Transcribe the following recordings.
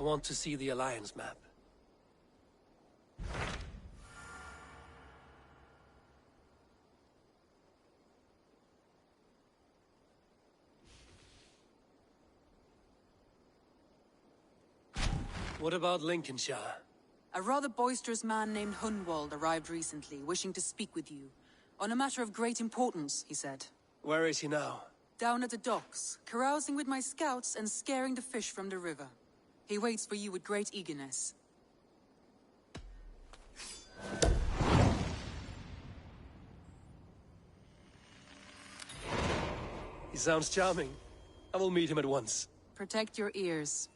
I want to see the Alliance map. What about Lincolnshire? A rather boisterous man named Hunwald arrived recently, wishing to speak with you. On a matter of great importance, he said. Where is he now? Down at the docks, carousing with my scouts and scaring the fish from the river. He waits for you with great eagerness. He sounds charming. I will meet him at once. Protect your ears.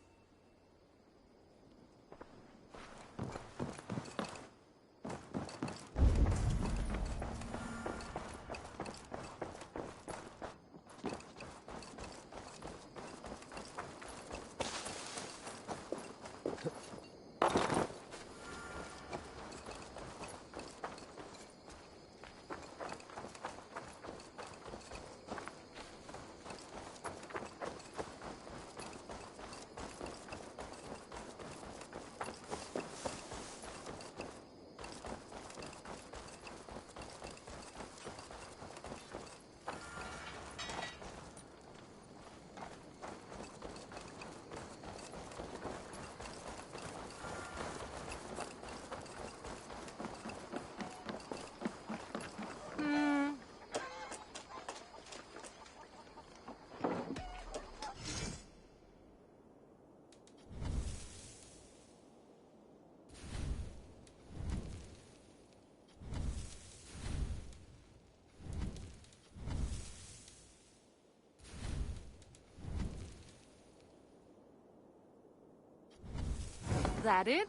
That it?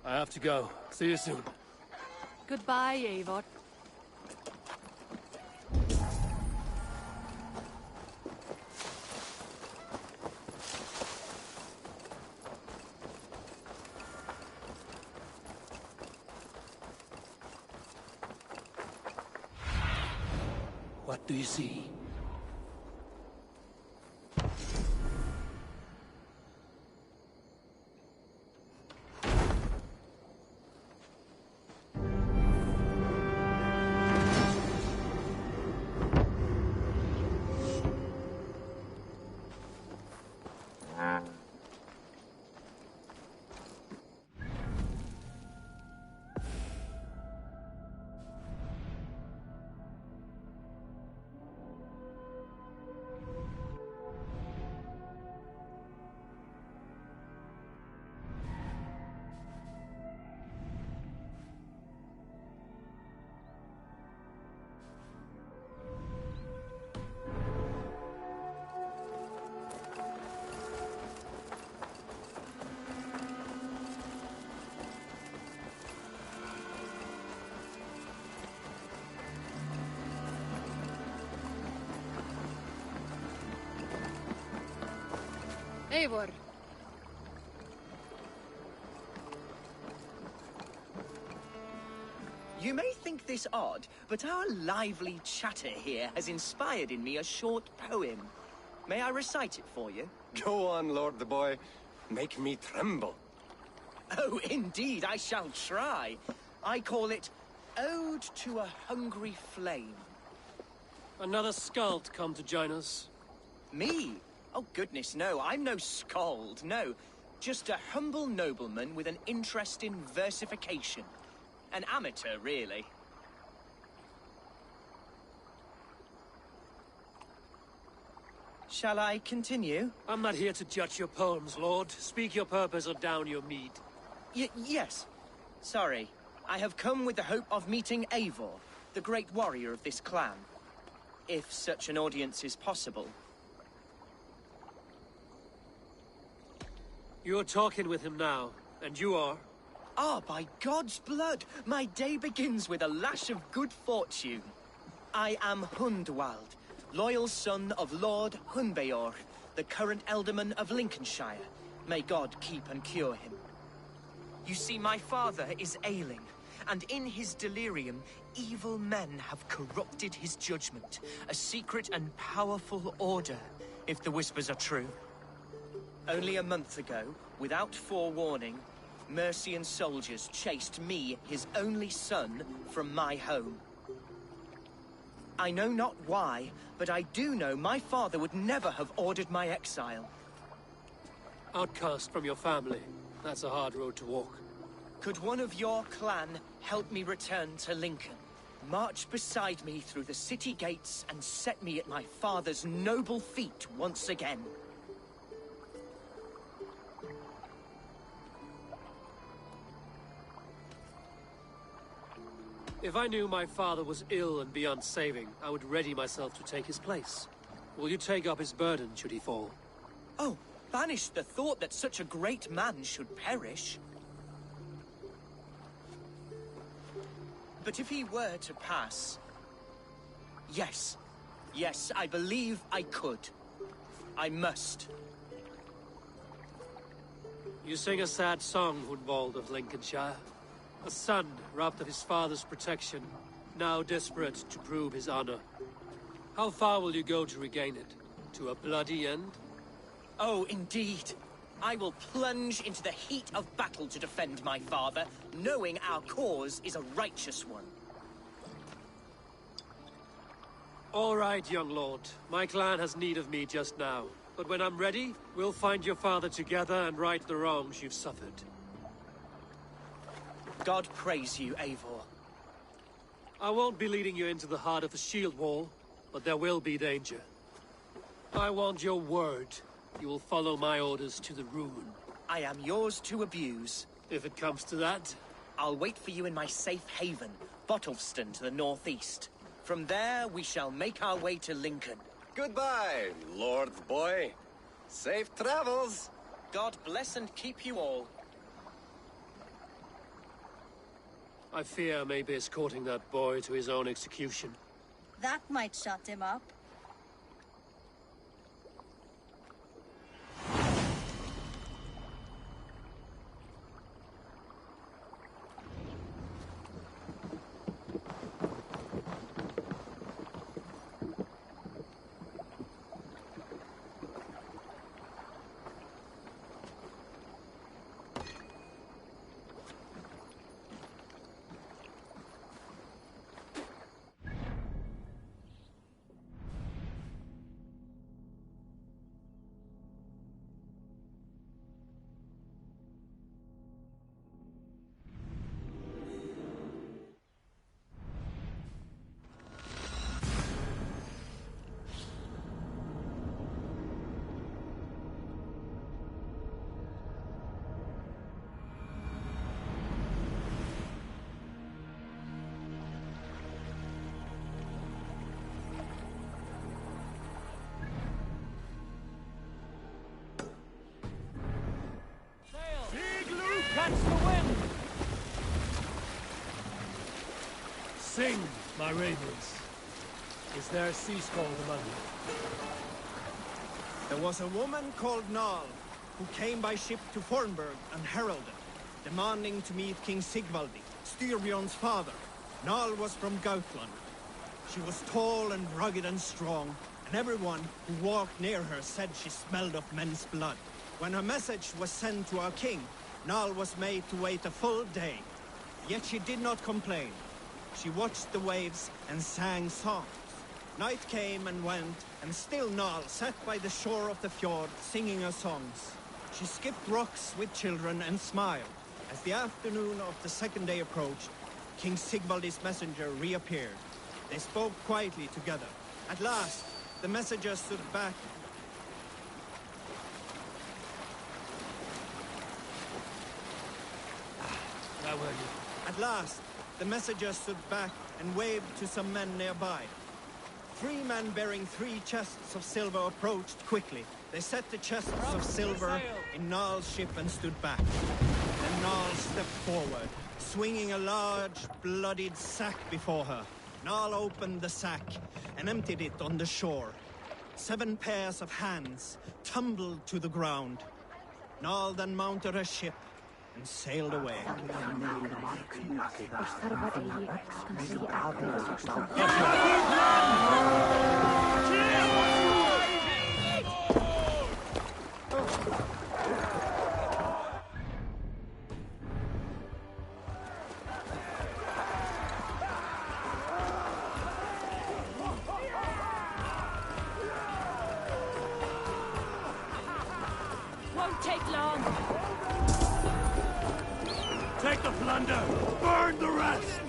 I have to go. See you soon. Goodbye, Eivor. What do you see? Eivor. You may think this odd, but our lively chatter here has inspired in me a short poem. May I recite it for you? Go on, Lord the Boy. Make me tremble. Oh, indeed, I shall try. I call it Ode to a Hungry Flame. Another skald come to join us. Me? Oh, goodness, no. I'm no skald, no. Just a humble nobleman with an interest in versification. An amateur, really. Shall I continue? I'm not here to judge your poems, Lord. Speak your purpose or down your mead. Yes. Sorry. I have come with the hope of meeting Eivor, the great warrior of this clan. If such an audience is possible. You're talking with him now, and you are? Ah, by God's blood, my day begins with a lash of good fortune. I am Hundwald, loyal son of Lord Hunbeor, the current Elderman of Lincolnshire. May God keep and cure him. You see, my father is ailing, and in his delirium, evil men have corrupted his judgment. A secret and powerful order, if the whispers are true. Only a month ago, without forewarning, Mercian soldiers chased me, his only son, from my home. I know not why, but I do know my father would never have ordered my exile. Outcast from your family. That's a hard road to walk. Could one of your clan help me return to Lincoln? March beside me through the city gates and set me at my father's noble feet once again. If I knew my father was ill and beyond saving, I would ready myself to take his place. Will you take up his burden should he fall? Oh, banish the thought that such a great man should perish. But if he were to pass... Yes. Yes, I believe I could. I must. You sing a sad song, Hunwald of Lincolnshire. A son robbed of his father's protection, now desperate to prove his honor. How far will you go to regain it? To a bloody end? Oh, indeed. I will plunge into the heat of battle to defend my father, knowing our cause is a righteous one. All right, young lord. My clan has need of me just now. But when I'm ready, we'll find your father together and right the wrongs you've suffered. God praise you, Eivor. I won't be leading you into the heart of the shield wall, but there will be danger. I want your word. You will follow my orders to the ruin. I am yours to abuse. If it comes to that. I'll wait for you in my safe haven, Bottleston to the northeast. From there, we shall make our way to Lincoln. Goodbye, Lord boy. Safe travels. God bless and keep you all. I fear I may be escorting that boy to his own execution. That might shut him up. Catch the wind! Sing, my ravens. Is there a sea scald among you? There was a woman called Nal, who came by ship to Fornburg and heralded, demanding to meet King Sigvaldi, Styrbjorn's father. Nal was from Gautland. She was tall and rugged and strong, and everyone who walked near her said she smelled of men's blood. When her message was sent to our king, Nal was made to wait a full day. Yet she did not complain. She watched the waves and sang songs. Night came and went, and still Nal sat by the shore of the fjord singing her songs. She skipped rocks with children and smiled. As the afternoon of the second day approached, King Sigvaldi's messenger reappeared. They spoke quietly together. At last, the messenger stood back. Where were you? At last, the messenger stood back and waved to some men nearby. 3 men bearing 3 chests of silver approached quickly. They set the chests of silver in Nal's ship and stood back. Then Nal stepped forward, swinging a large, bloodied sack before her. Nal opened the sack and emptied it on the shore. 7 pairs of hands tumbled to the ground. Nal then mounted her ship and sailed away. won't take long. Take the plunder! Burn the rest!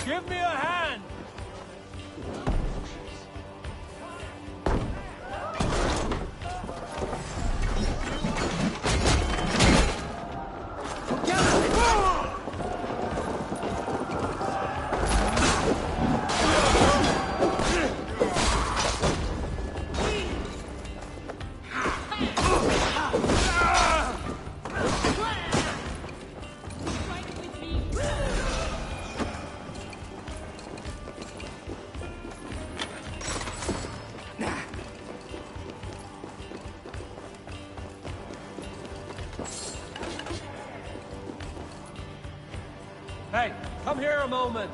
Give me a hand! Hey, come here a moment.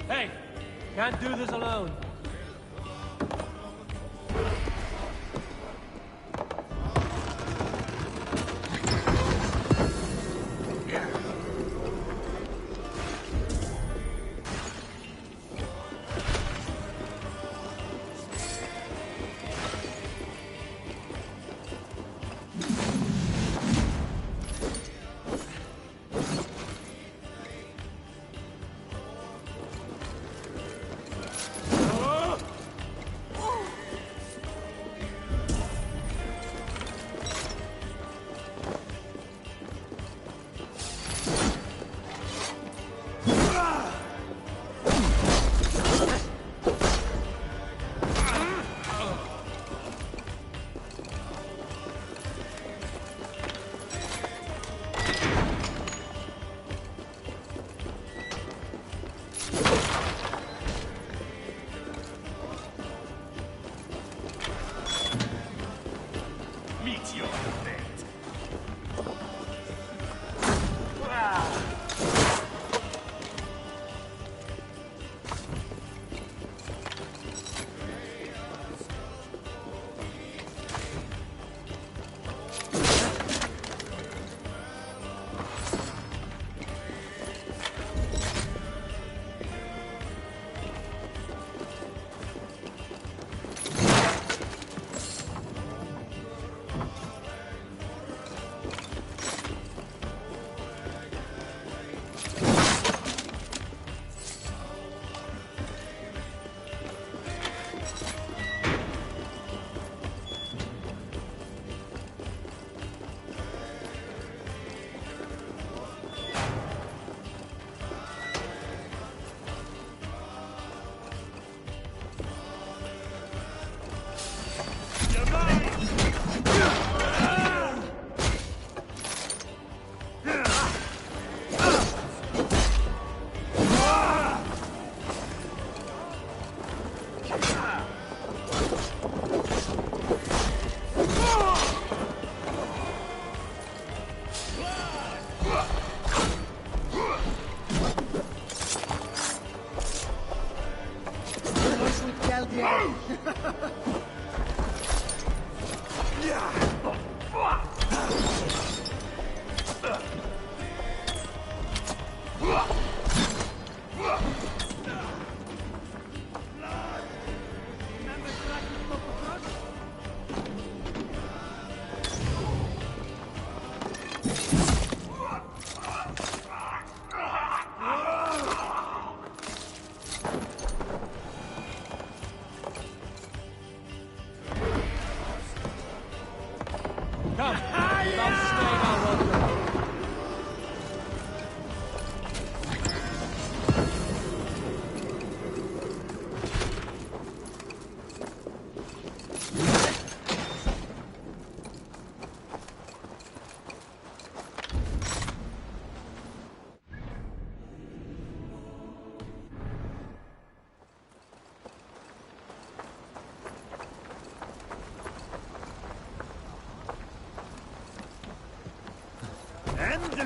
Hey, can't do this alone.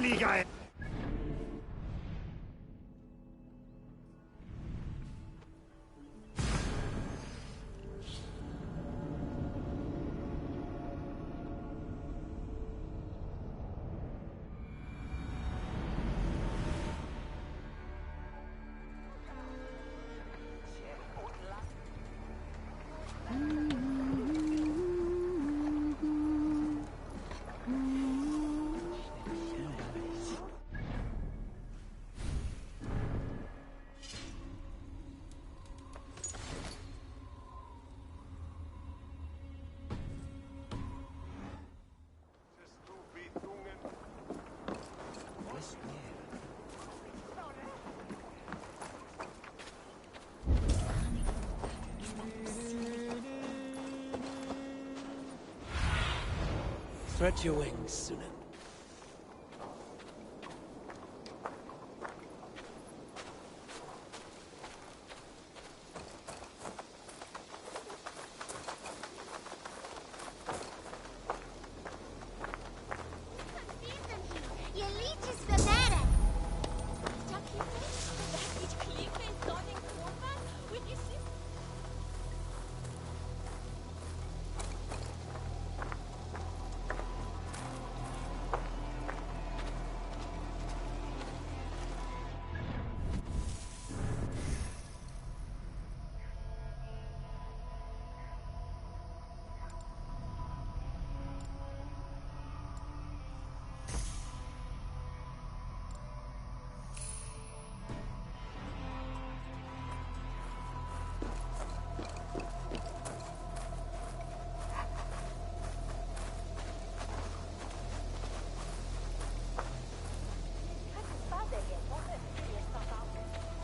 Liga. Spread your wings, Sunan.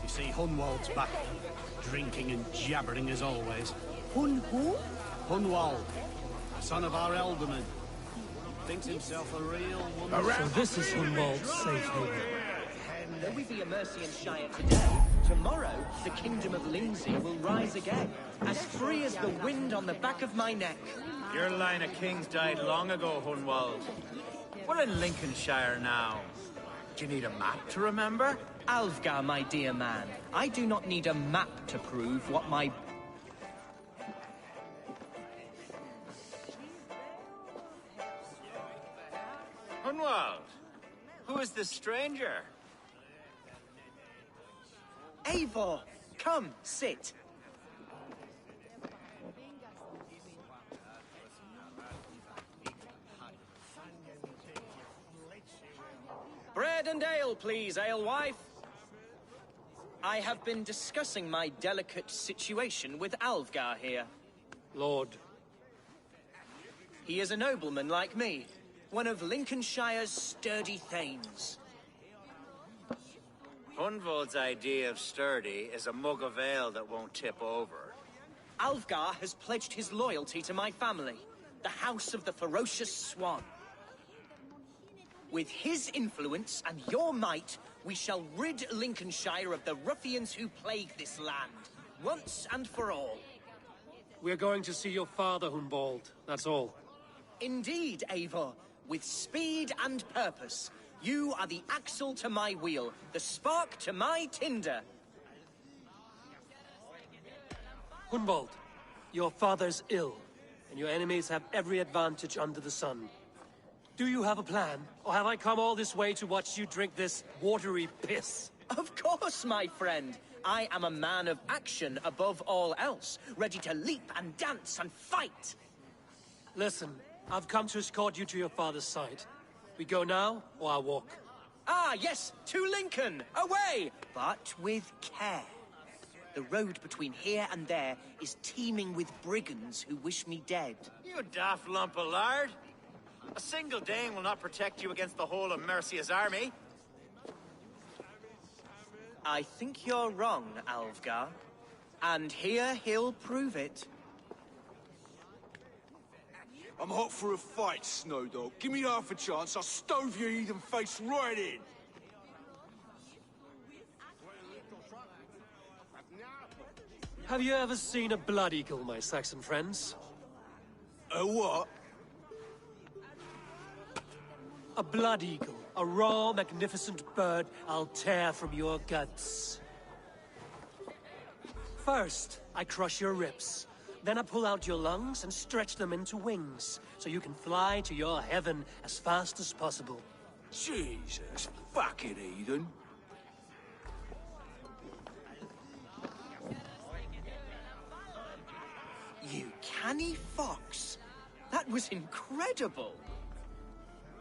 See, Hunwald's back, drinking and jabbering as always. Hun who? Hunwald, son of our alderman. Thinks himself a real wonder. So this is Hunwald's safe haven. Though we be a Mercian Shire today, tomorrow the kingdom of Lindsey will rise again, as free as the wind on the back of my neck. Your line of kings died long ago, Hunwald. We're in Lincolnshire now. Do you need a map to remember? Alfgar, my dear man, I do not need a map to prove what my... Hunwald, who is this stranger? Eivor, come, sit. Bread and ale, please, alewife. I have been discussing my delicate situation with Alfgar here. Lord. He is a nobleman like me, one of Lincolnshire's sturdy thanes. Hunwald's idea of sturdy is a mug of ale that won't tip over. Alfgar has pledged his loyalty to my family, the House of the Ferocious Swan. With his influence and your might, we shall rid Lincolnshire of the ruffians who plague this land, once and for all. We're going to see your father, Hunwald, that's all. Indeed, Eivor. With speed and purpose. You are the axle to my wheel, the spark to my tinder. Hunwald, your father's ill, and your enemies have every advantage under the sun. Do you have a plan, or have I come all this way to watch you drink this watery piss? Of course, my friend. I am a man of action above all else, ready to leap and dance and fight. Listen, I've come to escort you to your father's side. We go now, or I walk? Ah, yes, to Lincoln, away! But with care. The road between here and there is teeming with brigands who wish me dead. You daft lump of lard. A single Dane will not protect you against the whole of Mercia's army. I think you're wrong, Alfgar. And here he'll prove it. I'm hot for a fight, Snowdog. Give me half a chance, I'll stove your heathen face right in. Have you ever seen a blood eagle, my Saxon friends? A what? A blood eagle. A raw, magnificent bird I'll tear from your guts. First, I crush your ribs. Then I pull out your lungs and stretch them into wings, so you can fly to your heaven as fast as possible. Jesus, fucking heathen. You canny fox. That was incredible.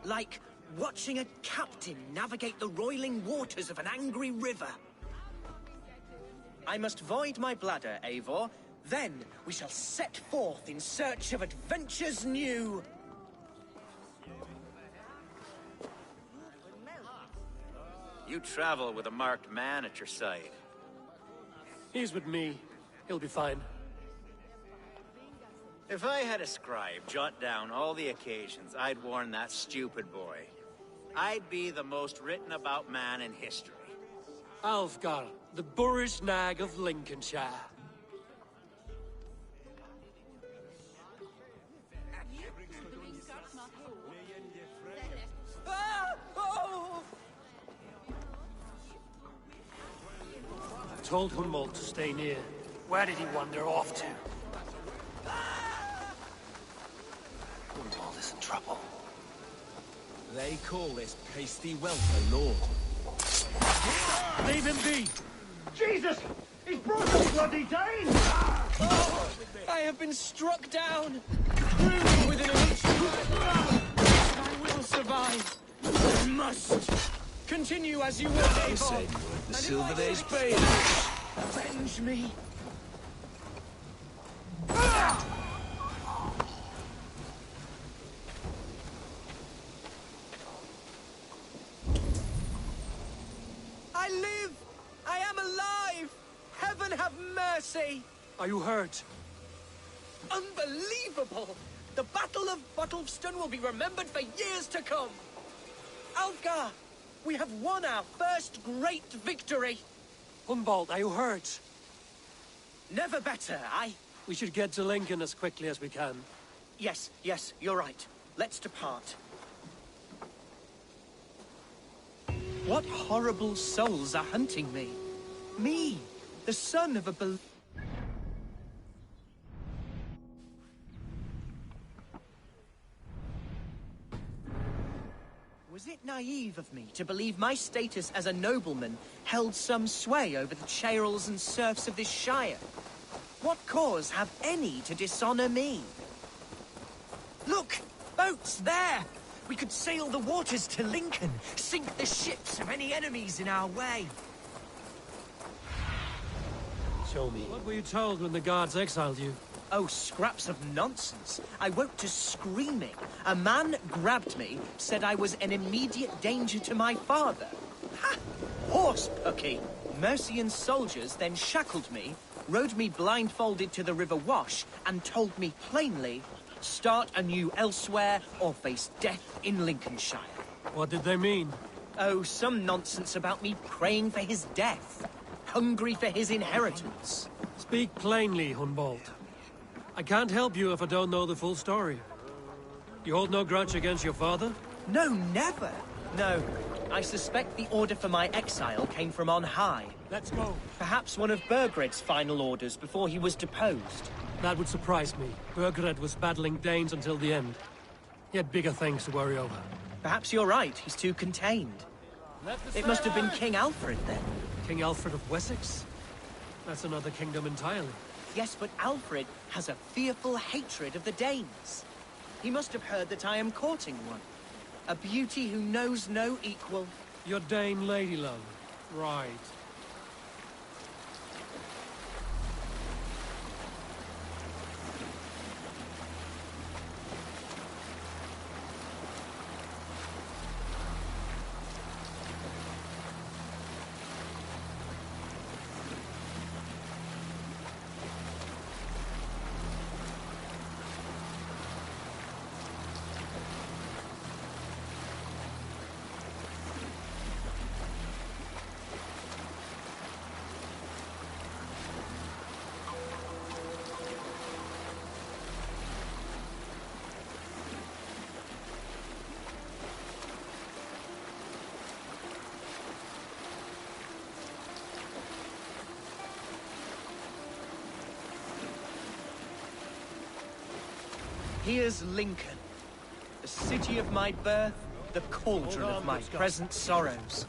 Like watching a captain navigate the roiling waters of an angry river. I must void my bladder, Eivor. Then we shall set forth in search of adventures new. You travel with a marked man at your side. He's with me. He'll be fine. If I had a scribe jot down all the occasions I'd warn that stupid boy, I'd be the most written about man in history. Alfgar, the boorish nag of Lincolnshire. Ah! Oh! I told Hunwald to stay near. Where did he wander off to? Hunwald is in trouble. They call this pasty whelp a lord. Leave him be! Jesus! He's brought a bloody Dane! Oh, I have been struck down. Wounded within an inch of my life. I will survive. I must. Continue as you will, Eivor. Said the silver days paid. Avenge me. I live! I am alive! Heaven have mercy! Are you hurt? Unbelievable! The Battle of Bottleston will be remembered for years to come! Alfgar, we have won our first great victory! Hunwald, are you hurt? Never better, We should get to Lincoln as quickly as we can. Yes, you're right. Let's depart. What horrible souls are hunting me? Me, the son of a Was it naive of me to believe my status as a nobleman held some sway over the churls and serfs of this shire? What cause have any to dishonor me? Look! Boats there! We could sail the waters to Lincoln, sink the ships of any enemies in our way. Show me. What were you told when the guards exiled you? Oh, scraps of nonsense. I woke to screaming. A man grabbed me, said I was an immediate danger to my father. Ha! Horse-pucky. Mercian soldiers then shackled me, rode me blindfolded to the River Wash and told me plainly, start anew elsewhere or face death in Lincolnshire. What did they mean? Oh, some nonsense about me praying for his death, hungry for his inheritance. Speak plainly, Hunwald. I can't help you if I don't know the full story. You hold no grudge against your father? No, never. No, I suspect the order for my exile came from on high. Let's go. Perhaps one of Burgred's final orders before he was deposed. That would surprise me. Burgred was battling Danes until the end. He had bigger things to worry over. Perhaps you're right, he's too contained. It must have been King Alfred, then. King Alfred of Wessex? That's another kingdom entirely. Yes, but Alfred has a fearful hatred of the Danes. He must have heard that I am courting one. A beauty who knows no equal. Your Dane lady love. Right. Here's Lincoln, the city of my birth, the cauldron of my present sorrows.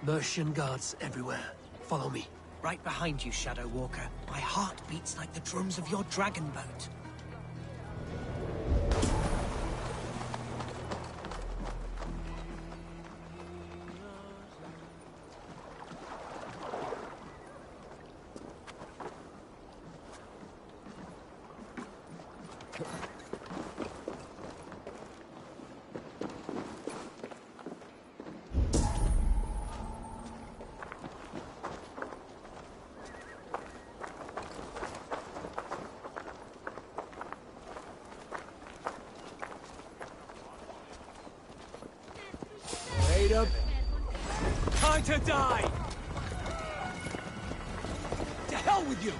Mercian guards everywhere. Follow me. Right behind you, Shadow Walker. My heart beats like the drums of your dragon boat. Time to die! To hell with you!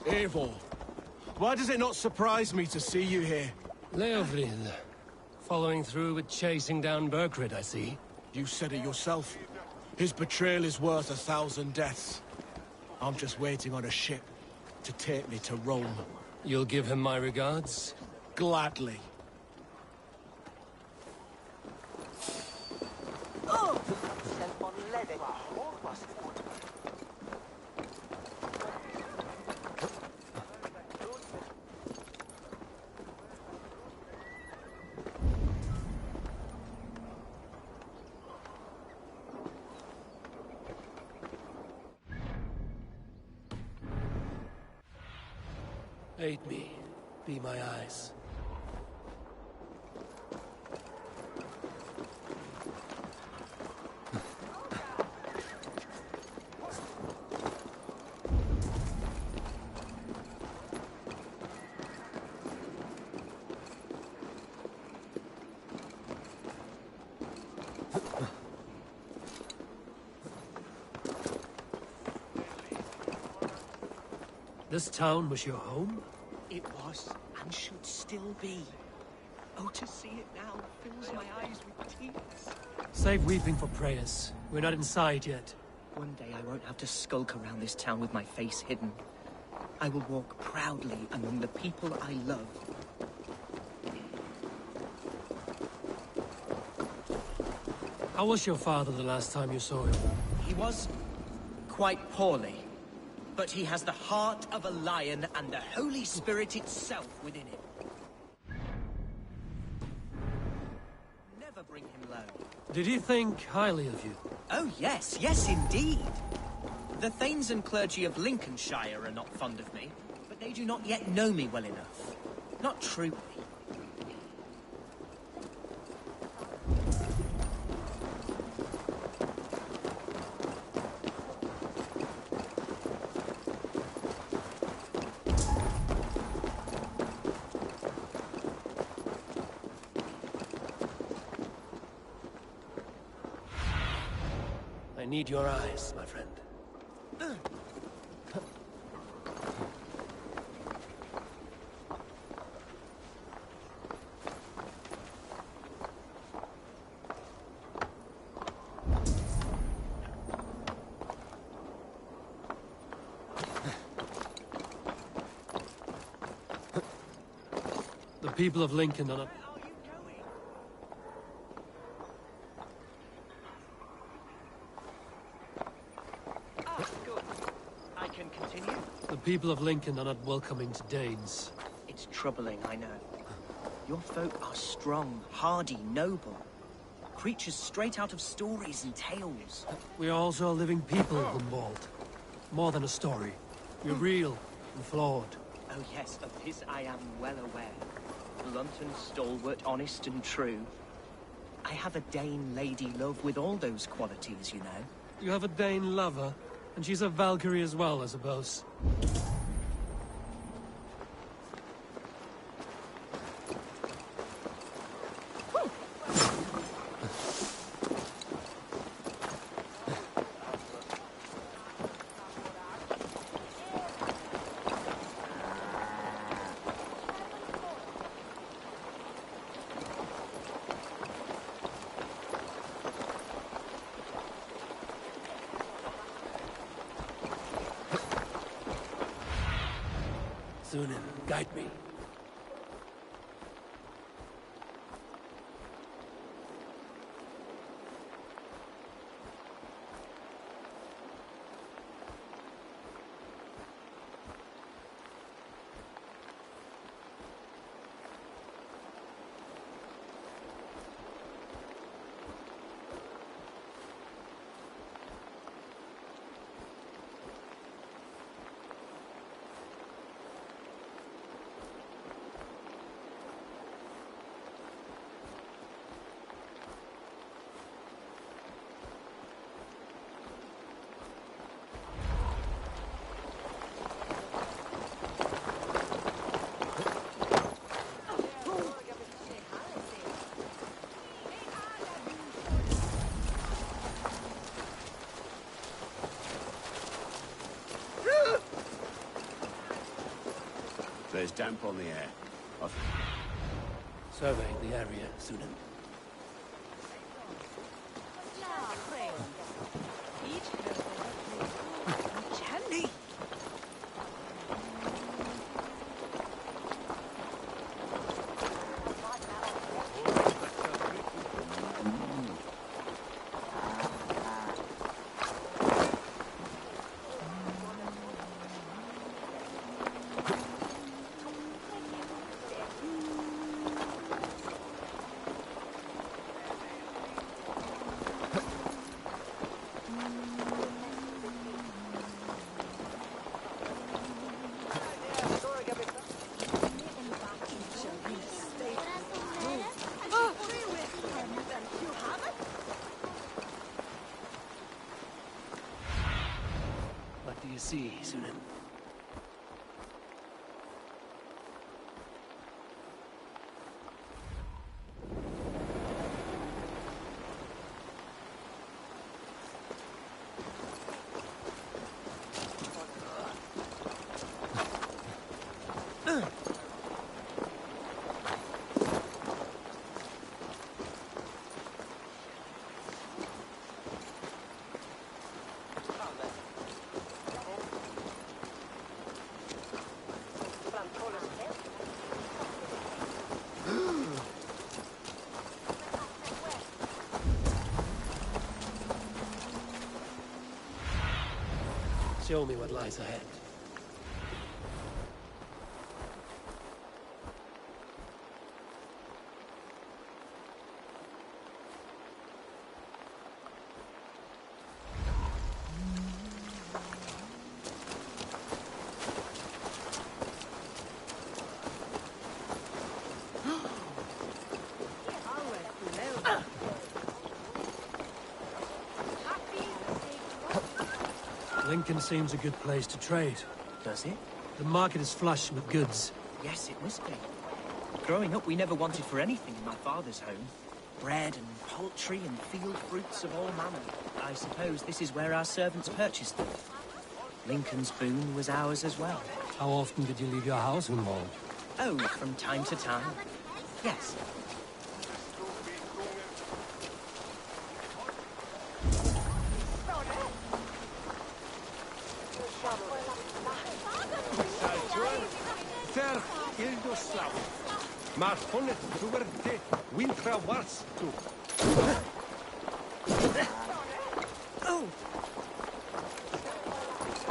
Eivor, why does it not surprise me to see you here? Leovril. Following through with chasing down Burgred, I see. You said it yourself. His betrayal is worth 1,000 deaths. I'm just waiting on a ship to take me to Rome. You'll give him my regards? Gladly. Aid me. Be my eyes. This town was your home? It was, and should still be. Oh, to see it now fills my eyes with tears. Save weeping for prayers. We're not inside yet. One day I won't have to skulk around this town with my face hidden. I will walk proudly among the people I love. How was your father the last time you saw him? He was quite poorly, but he has the heart of a lion and the Holy Spirit itself within him. Never bring him low. Did he think highly of you? Oh yes, yes indeed. The thanes and clergy of Lincolnshire are not fond of me, but they do not yet know me well enough. Not truly. I need your eyes, my friend. The people of Lincoln are not... The people of Lincoln are not welcoming to Danes. It's troubling, I know. Your folk are strong, hardy, noble. Creatures straight out of stories and tales. We are also a living people, Humboldt. More than a story. We're real and flawed. Oh yes, of this I am well aware. Blunt and stalwart, honest and true. I have a Dane lady love with all those qualities, you know. You have a Dane lover, and she's a Valkyrie as well, I suppose. Sunan, guide me. There's damp on the air. Survey the area, Sunan. Candy! What do you see, Sunan? Show me what lies ahead. Lincoln seems a good place to trade. Does it? The market is flush with goods. Yes, it must be. Growing up, we never wanted for anything in my father's home. Bread and poultry and field fruits of all manner. I suppose this is where our servants purchased them. Lincoln's boon was ours as well. How often did you leave your house, Modo? Oh, from time to time. Yes. Maar von het zuwerte wintra wars toe. Oh!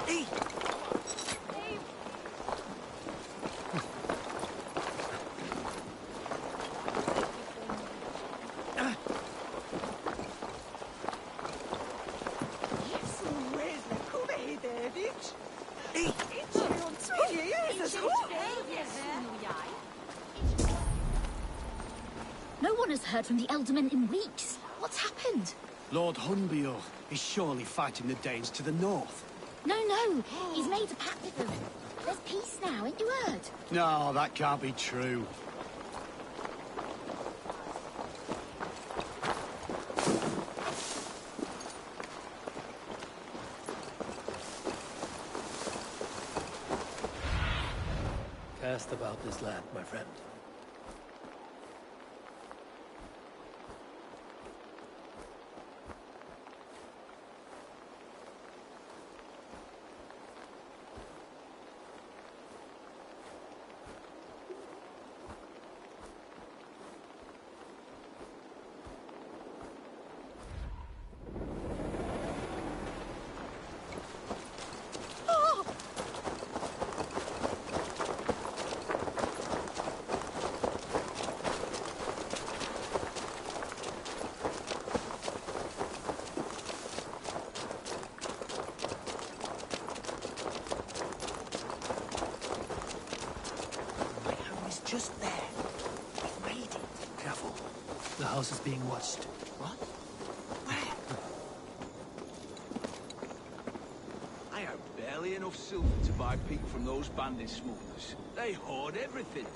Hey! No one has heard from the Elderman in weeks. What's happened? Lord Hunbeor is surely fighting the Danes to the north. No, he's made a pact with them. There's peace now, ain't you heard? No, that can't be true. Cast about this land, my friend. Just there. We've made it. Careful. The house is being watched. What? Where? I have barely enough silver to buy peat from those bandit smugglers. They hoard everything.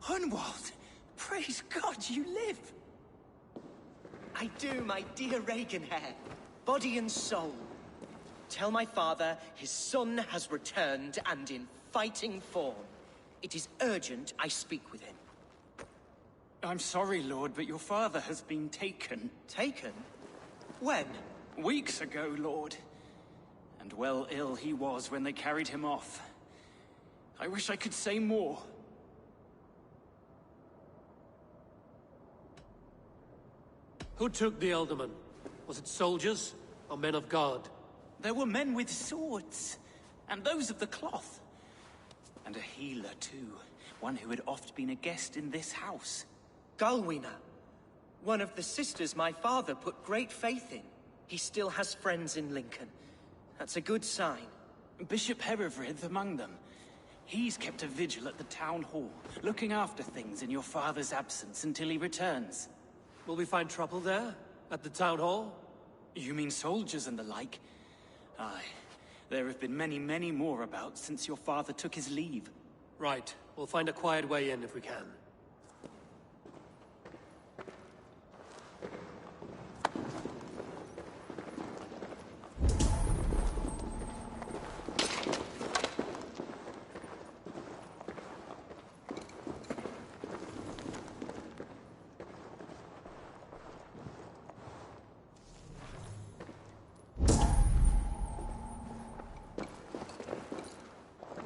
Hunwald! Praise God you live! I do, my dear Regenhair. Body and soul. Tell my father his son has returned and in fighting form. It is urgent I speak with him. I'm sorry, Lord, but your father has been taken. Taken? When? Weeks ago, Lord. And well ill he was when they carried him off. I wish I could say more. Who took the Elderman? Was it soldiers or men of God? There were men with swords, and those of the cloth. And a healer, too. One who had oft been a guest in this house. Galwina. One of the sisters my father put great faith in. He still has friends in Lincoln. That's a good sign. Bishop Herefrith among them. He's kept a vigil at the town hall, looking after things in your father's absence until he returns. Will we find trouble there? At the town hall? You mean soldiers and the like? Aye. There have been many, many more about since your father took his leave. Right. We'll find a quiet way in if we can.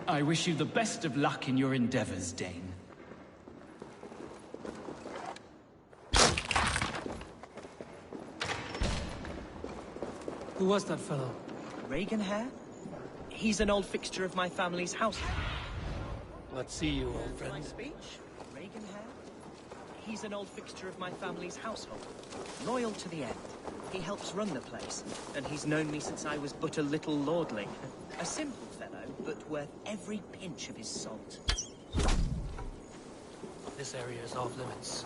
I wish you the best of luck in your endeavors, Dane. Who was that fellow? Reagan Hare? He's an old fixture of my family's house. Let's see you, old friend. My speech? Reagan Hare? He's an old fixture of my family's household. Loyal to the end. He helps run the place, and he's known me since I was but a little lordling. A simple fellow, but worth every pinch of his salt. This area is off limits.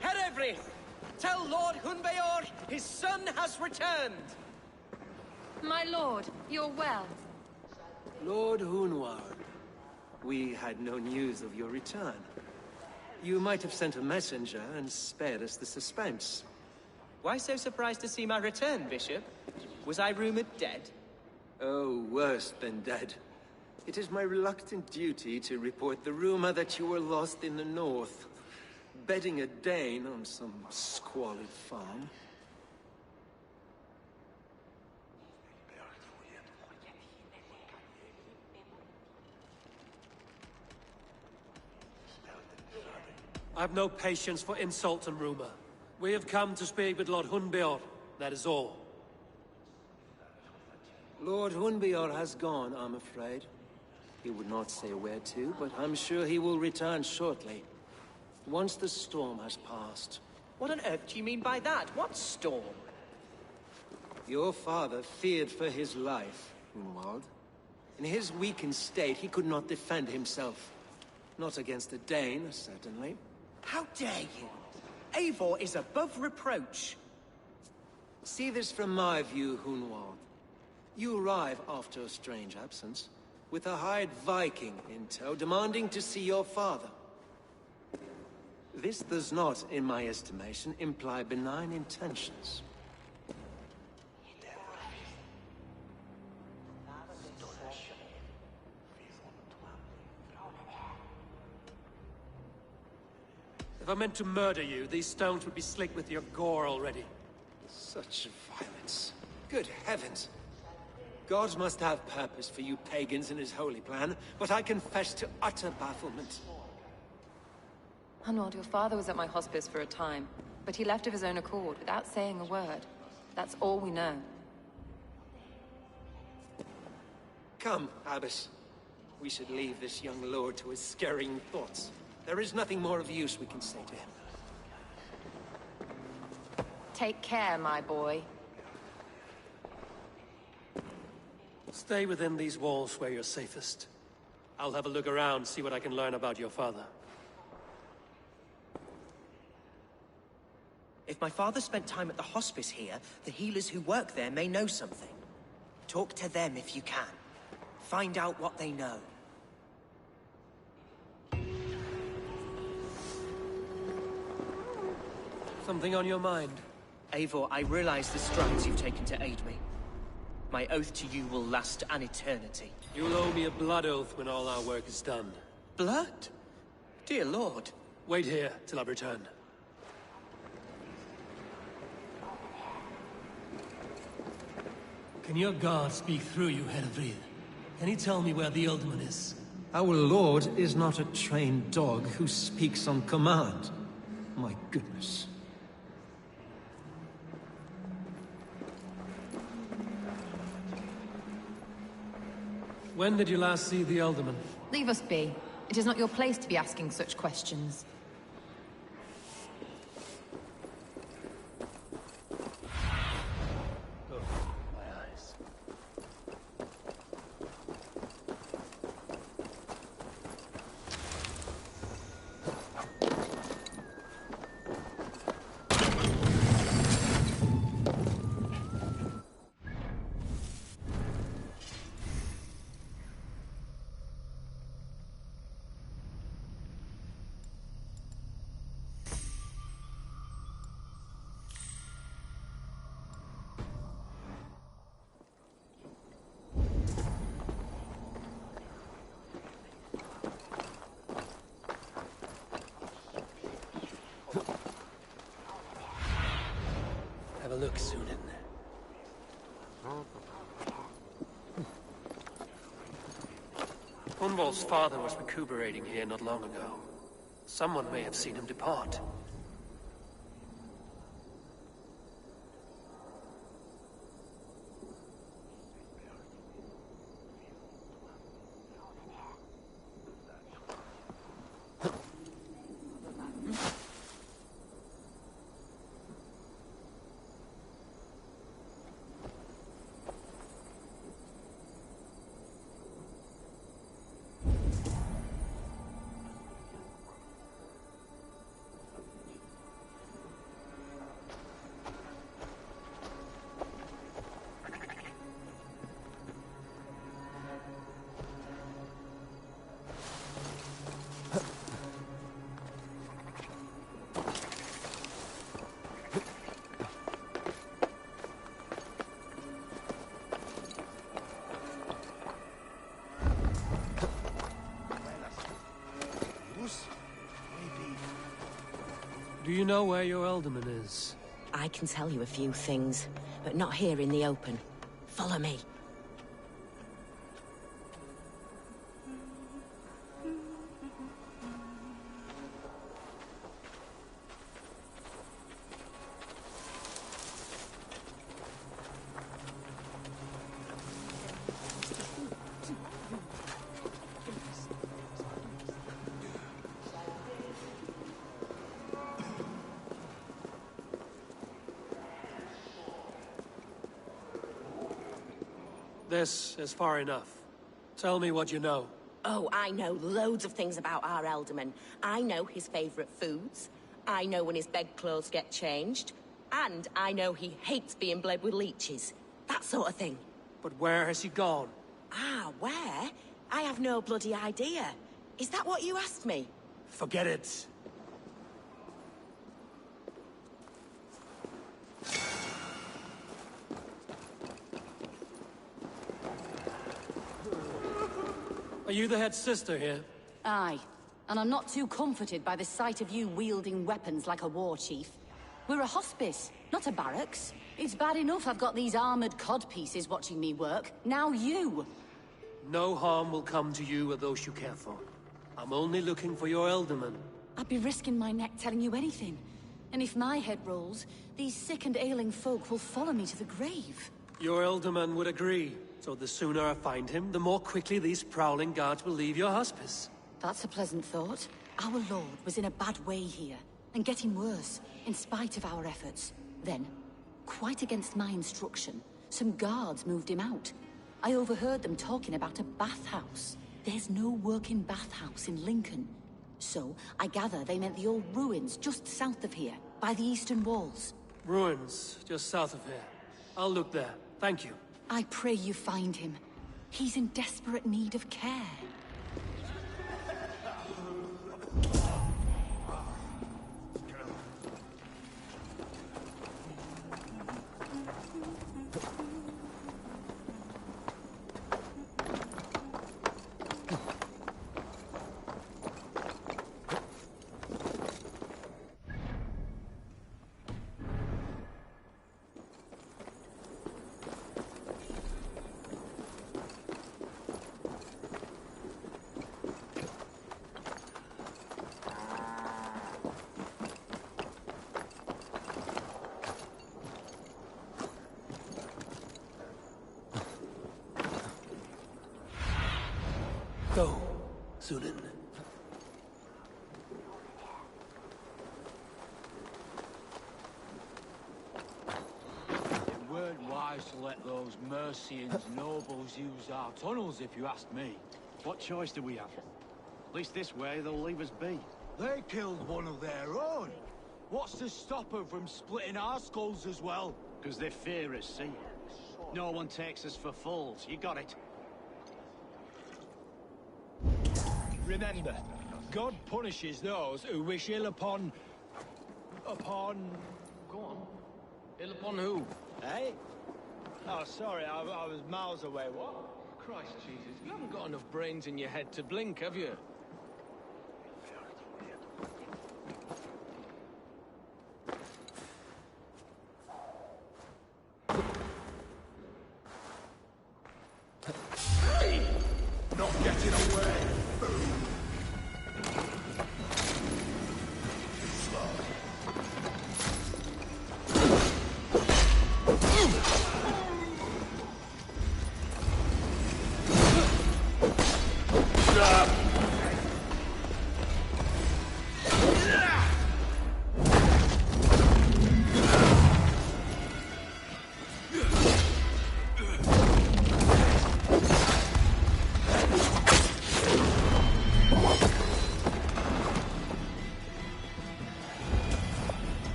Herevri! Tell Lord Hunbeor his son has returned! My lord, you're well. Lord Hunward, we had no news of your return. You might have sent a messenger and spared us the suspense. Why so surprised to see my return, Bishop? Was I rumored dead? Oh, worse than dead. It is my reluctant duty to report the rumor that you were lost in the north, bedding a Dane on some squalid farm. I've no patience for insult and rumor. We have come to speak with Lord Hunbeor, that is all. Lord Hunbeor has gone, I'm afraid. He would not say where to, but I'm sure he will return shortly. Once the storm has passed. What on earth do you mean by that? What storm? Your father feared for his life, Hunwald. In his weakened state, he could not defend himself. Not against a Dane, certainly. How dare you? Eivor is above reproach. See this from my view, Hunwald. You arrive after a strange absence, with a hired Viking in tow, demanding to see your father. This does not, in my estimation, imply benign intentions. If I meant to murder you, these stones would be slick with your gore already. Such violence. Good heavens! God must have purpose for you pagans in his holy plan, but I confess to utter bafflement. Hunwald, your father was at my hospice for a time, but he left of his own accord, without saying a word. That's all we know. Come, Abbess. We should leave this young lord to his scurrying thoughts. There is nothing more of use we can say to him. Take care, my boy. Stay within these walls where you're safest. I'll have a look around, see what I can learn about your father. If my father spent time at the hospice here, the healers who work there may know something. Talk to them if you can. Find out what they know. Something on your mind? Eivor, I realize the strides you've taken to aid me. My oath to you will last an eternity. You'll owe me a blood oath when all our work is done. Blood? Dear Lord. Wait here till I return. Can your guard speak through you, Henry? Can he tell me where the Alderman is? Our lord is not a trained dog who speaks on command. My goodness. When did you last see the Alderman? Leave us be. It is not your place to be asking such questions. Have a look, Sunan. Hunwald's father was recuperating here not long ago. Someone may have seen him depart. Do you know where your Alderman is? I can tell you a few things, but not here in the open. Follow me. This is far enough. Tell me what you know. Oh, I know loads of things about our Elderman. I know his favorite foods. I know when his bedclothes get changed. And I know he hates being bled with leeches. That sort of thing. But where has he gone? Ah, where? I have no bloody idea. Is that what you asked me? Forget it. Are you the head sister here? Aye. And I'm not too comforted by the sight of you wielding weapons like a war chief. We're a hospice, not a barracks. It's bad enough I've got these armored codpieces watching me work. Now you! No harm will come to you or those you care for. I'm only looking for your Alderman. I'd be risking my neck telling you anything. And if my head rolls, these sick and ailing folk will follow me to the grave. Your Alderman would agree. So the sooner I find him, the more quickly these prowling guards will leave your hospice. That's a pleasant thought. Our lord was in a bad way here, and getting worse, in spite of our efforts. Then, quite against my instruction, some guards moved him out. I overheard them talking about a bathhouse. There's no working bathhouse in Lincoln. So, I gather they meant the old ruins just south of here. by the eastern walls. Ruins, just south of here. I'll look there. Thank you. I pray you find him. He's in desperate need of care. Go, Sunan. It weren't wise to let those Mercians nobles use our tunnels, if you ask me. What choice do we have? At least this way, they'll leave us be. They killed one of their own. What's to stop them from splitting our skulls as well? Because they fear us, see? No one takes us for fools. You got it. Remember, God punishes those who wish ill upon... Go on. Ill upon who? Eh? Oh, sorry, I was miles away. What? Christ Jesus, you haven't got enough brains in your head to blink, have you? Not getting away!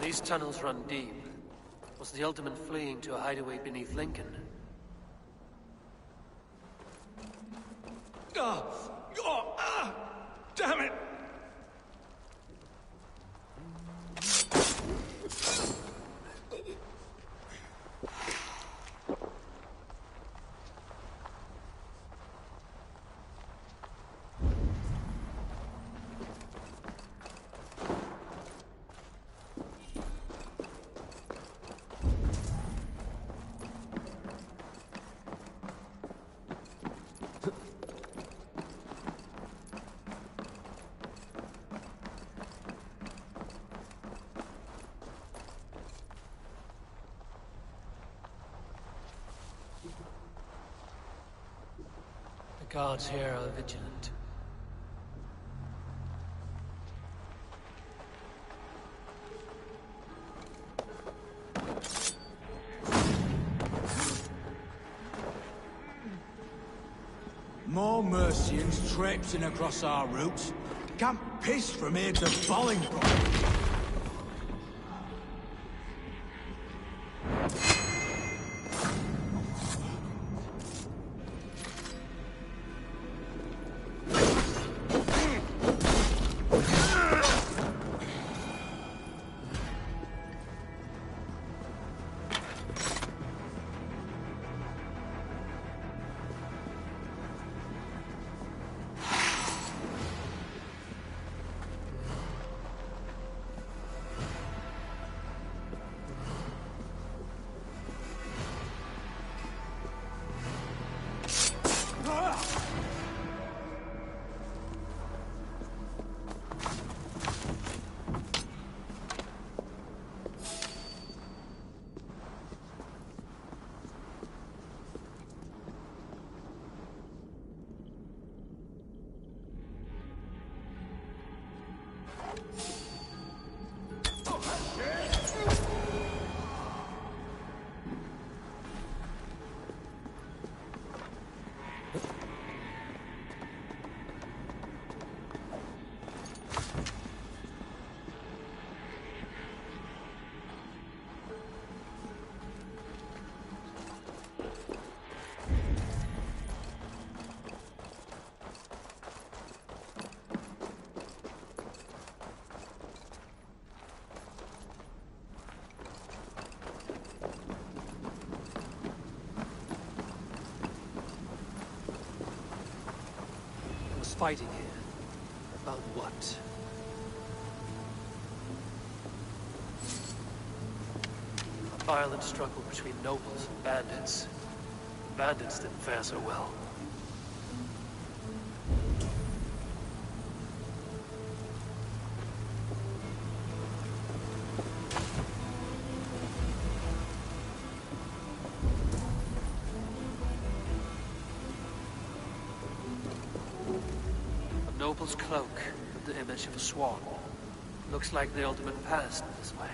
These tunnels run deep. Was the Ultimate fleeing to a hideaway beneath Lincoln? Damn it! The guards here are vigilant. More Mercians traipsing across our routes. Can't piss from here to Bolingbroke. fighting here. About what? A violent struggle between nobles and bandits. The bandits didn't fare so well. Noble's cloak with the image of a swan. Looks like the ultimate passed this way.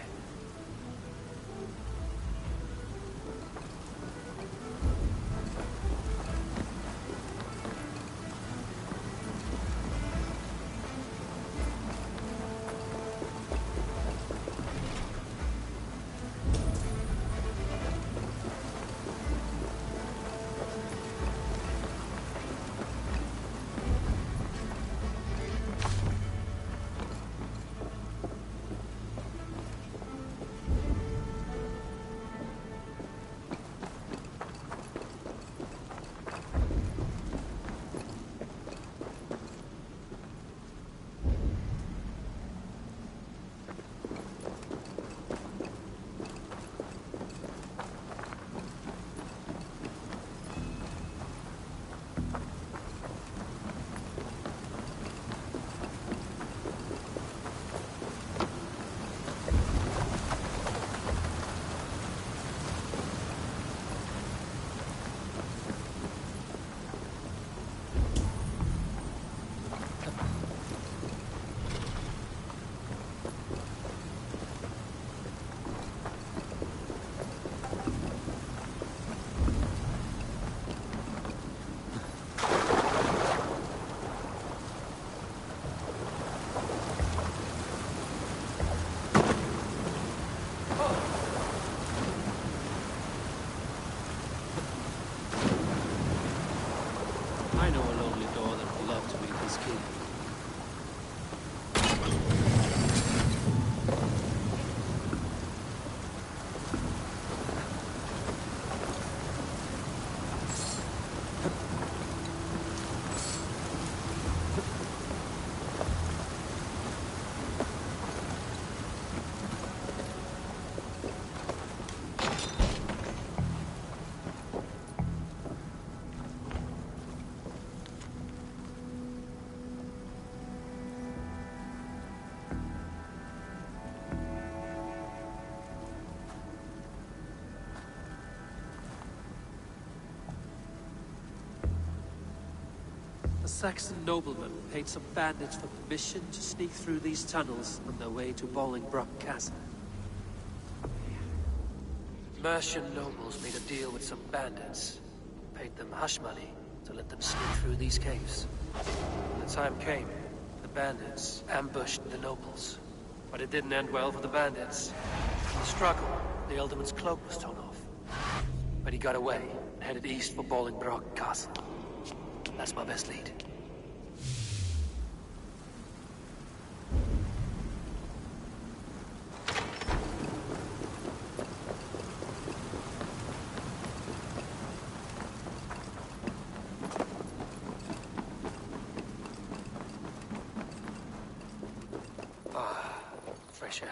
I know a lonely door that would love to meet his king. A Saxon nobleman paid some bandits for permission to sneak through these tunnels on their way to Bolingbroke Castle. Mercian nobles made a deal with some bandits, paid them hush money to let them sneak through these caves. When the time came, the bandits ambushed the nobles. But it didn't end well for the bandits. In the struggle, the Ealdorman's cloak was torn off. But he got away and headed east for Bolingbroke Castle. That's my best lead. Ah, fresh air.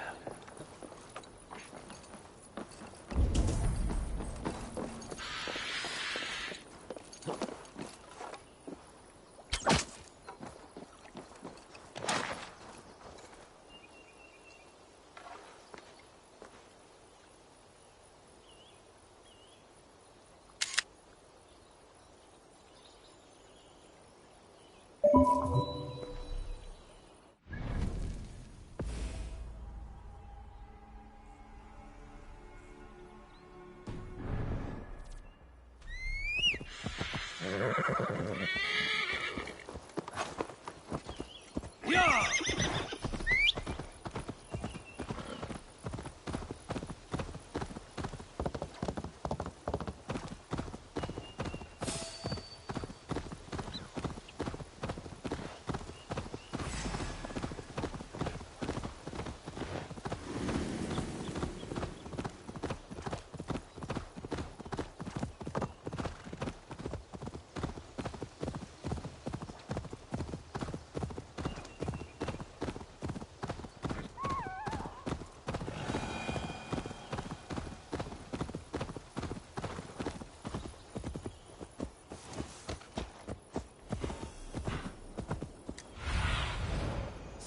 Yeah!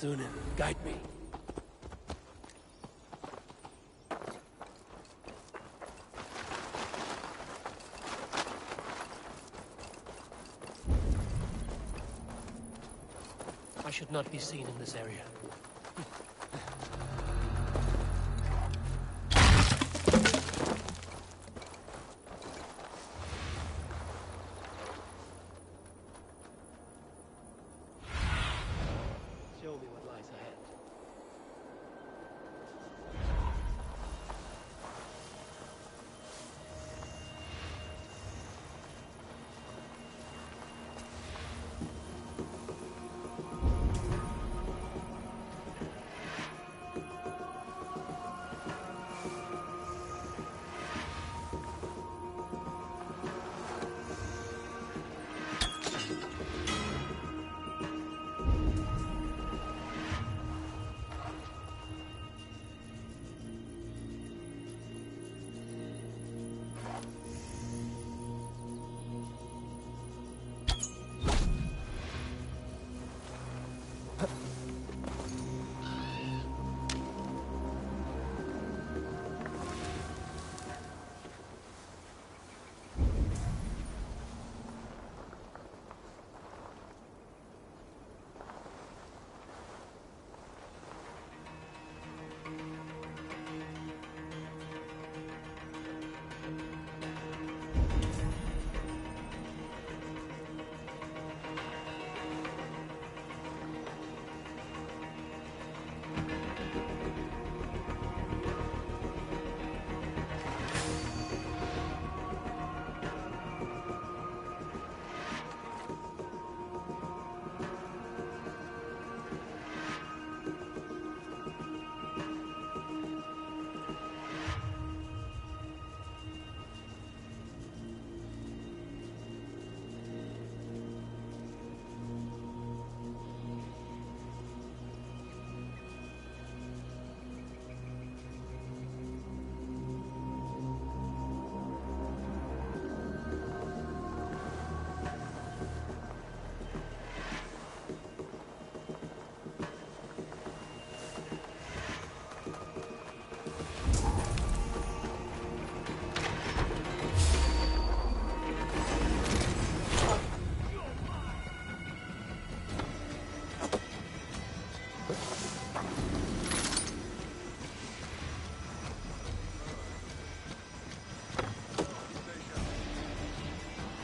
Sunan, guide me. I should not be seen in this area. Show me what lies ahead.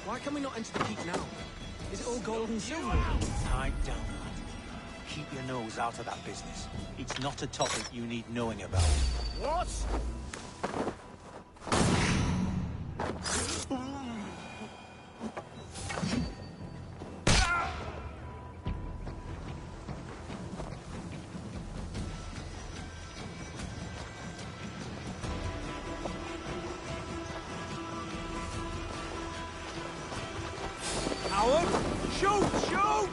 Why can we not enter the keep now? Is it all gold and silver? Pipe down, lad. Keep your nose out of that business. It's not a topic you need knowing about. What? Howard! Shoot! Shoot!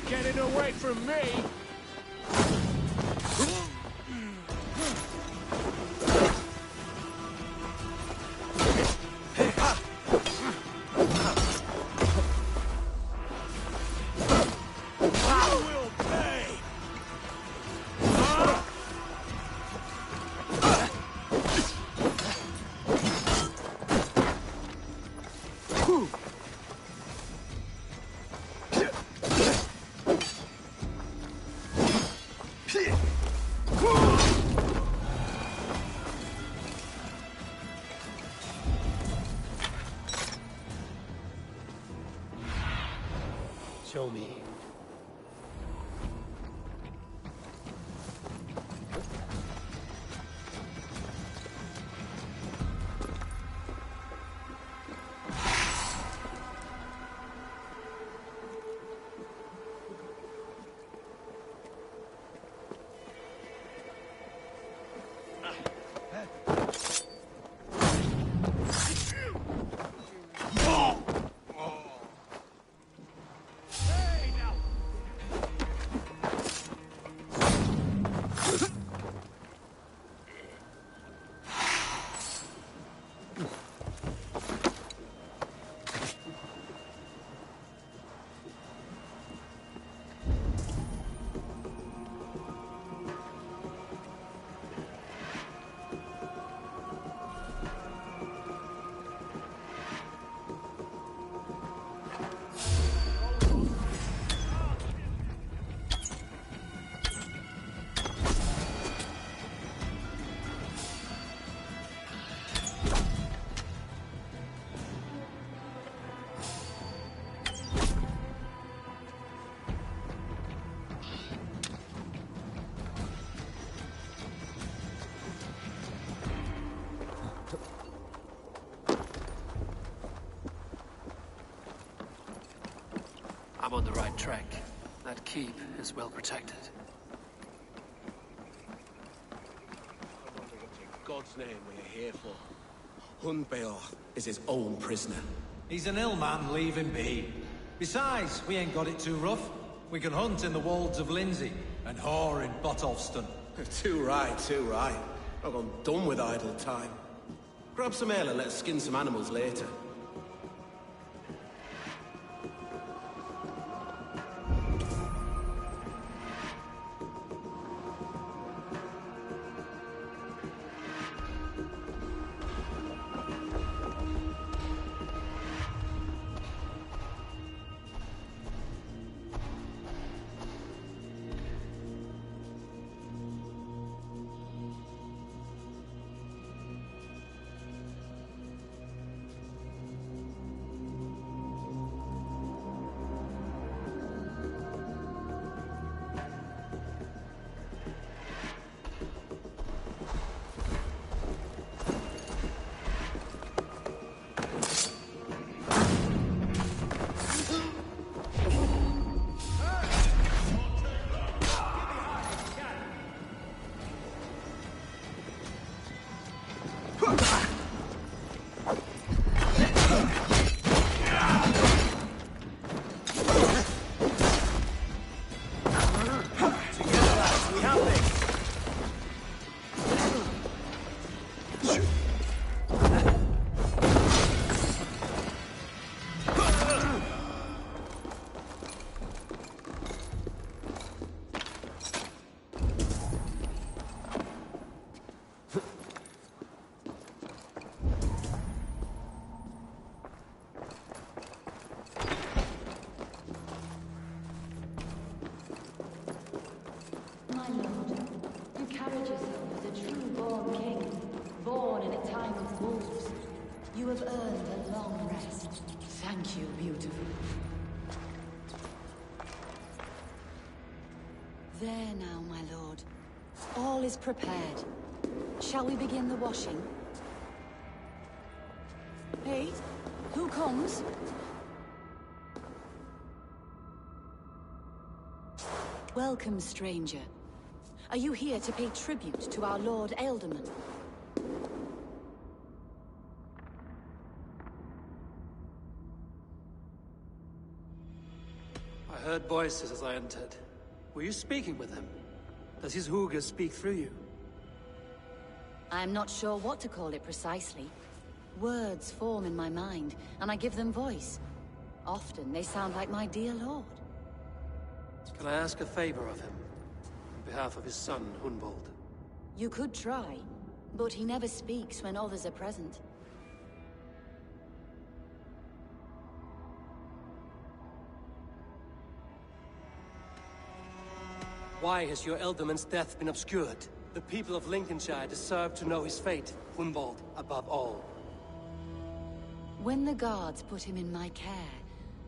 Getting away from me! I will pay! Show me. trek. That keep is well protected. I wonder what in God's name we're here for. Hundbeor is his own prisoner. He's an ill man, leave him be. Besides, we ain't got it too rough. We can hunt in the wolds of Lindsey, and whore in Botolston. Too right, too right. I've gone done with idle time. Grab some ale and let's skin some animals later. You have earned a long rest. Thank you, beautiful. There now, my lord. All is prepared. Shall we begin the washing? Hey, who comes? Welcome, stranger. Are you here to pay tribute to our Lord Ealdorman? I heard voices as I entered. Were you speaking with him? Does his hooga speak through you? I am not sure what to call it precisely. Words form in my mind, and I give them voice. Often they sound like my dear lord. Can I ask a favor of him? On behalf of his son, Hunbold. You could try, but he never speaks when others are present. Why has your Ealdorman's death been obscured? The people of Lincolnshire deserve to know his fate, Hunbold above all. When the guards put him in my care,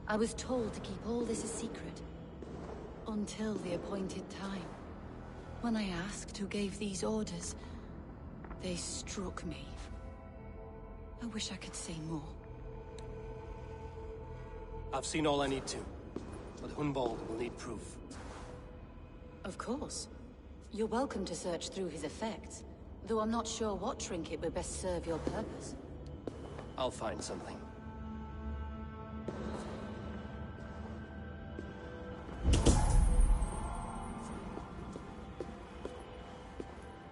I was told to keep all this a secret. Until the appointed time. When I asked who gave these orders, they struck me. I wish I could say more. I've seen all I need to, but Hunbold will need proof. Of course. You're welcome to search through his effects, though I'm not sure what trinket would best serve your purpose. I'll find something.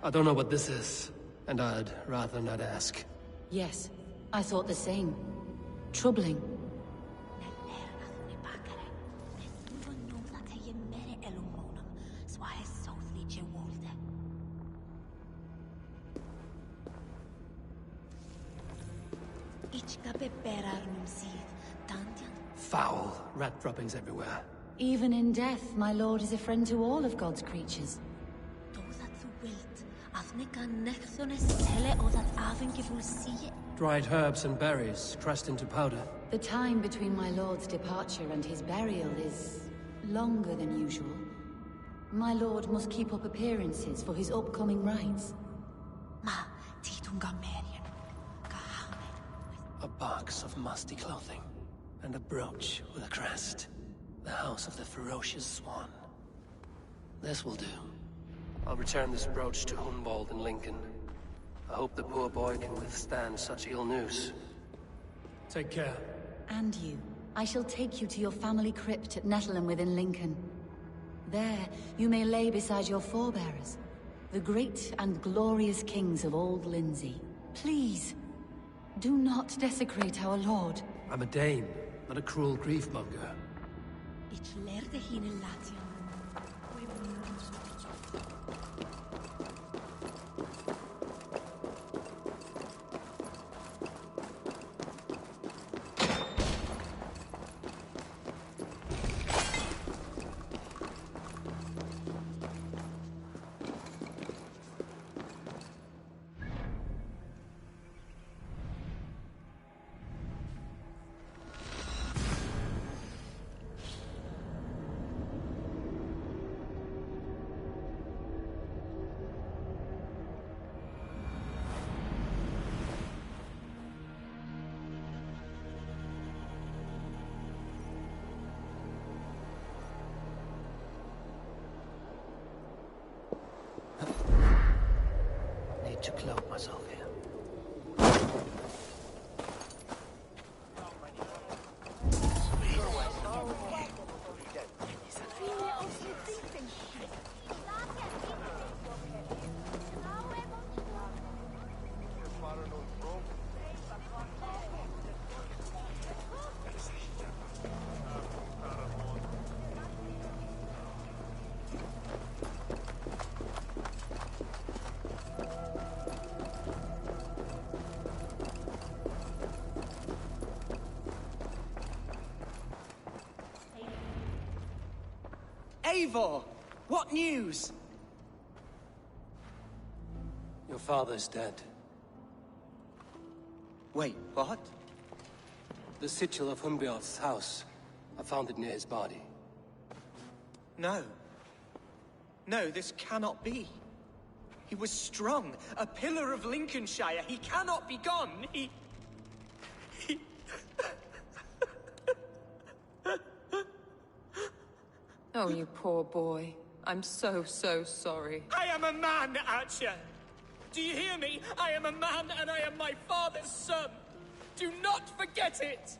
I don't know what this is, and I'd rather not ask. Yes, I thought the same. Troubling. Foul rat droppings everywhere. Even in death, my lord is a friend to all of God's creatures. Dried herbs and berries crushed into powder. The time between my lord's departure and his burial is longer than usual. My lord must keep up appearances for his upcoming rites. A box of musty clothing, and a brooch with a crest. The House of the Ferocious Swan. This will do. I'll return this brooch to Hunwald and Lincoln. I hope the poor boy can withstand such ill news. Take care. And you. I shall take you to your family crypt at Nettleton within Lincoln. There, you may lay beside your forebearers, the great and glorious kings of Old Lindsey. Please, do not desecrate our lord. I'm a Dane, not a cruel grief-monger. To cloak myself here. Eivor! What news? Your father's dead. Wait, what? The sigil of Hunbjorn's house. I found it near his body. No. No, this cannot be. He was strong, a pillar of Lincolnshire. He cannot be gone. He... Oh, you poor boy. I'm so sorry. I am a man, Archer! Do you hear me? I am a man and I am my father's son! Do not forget it!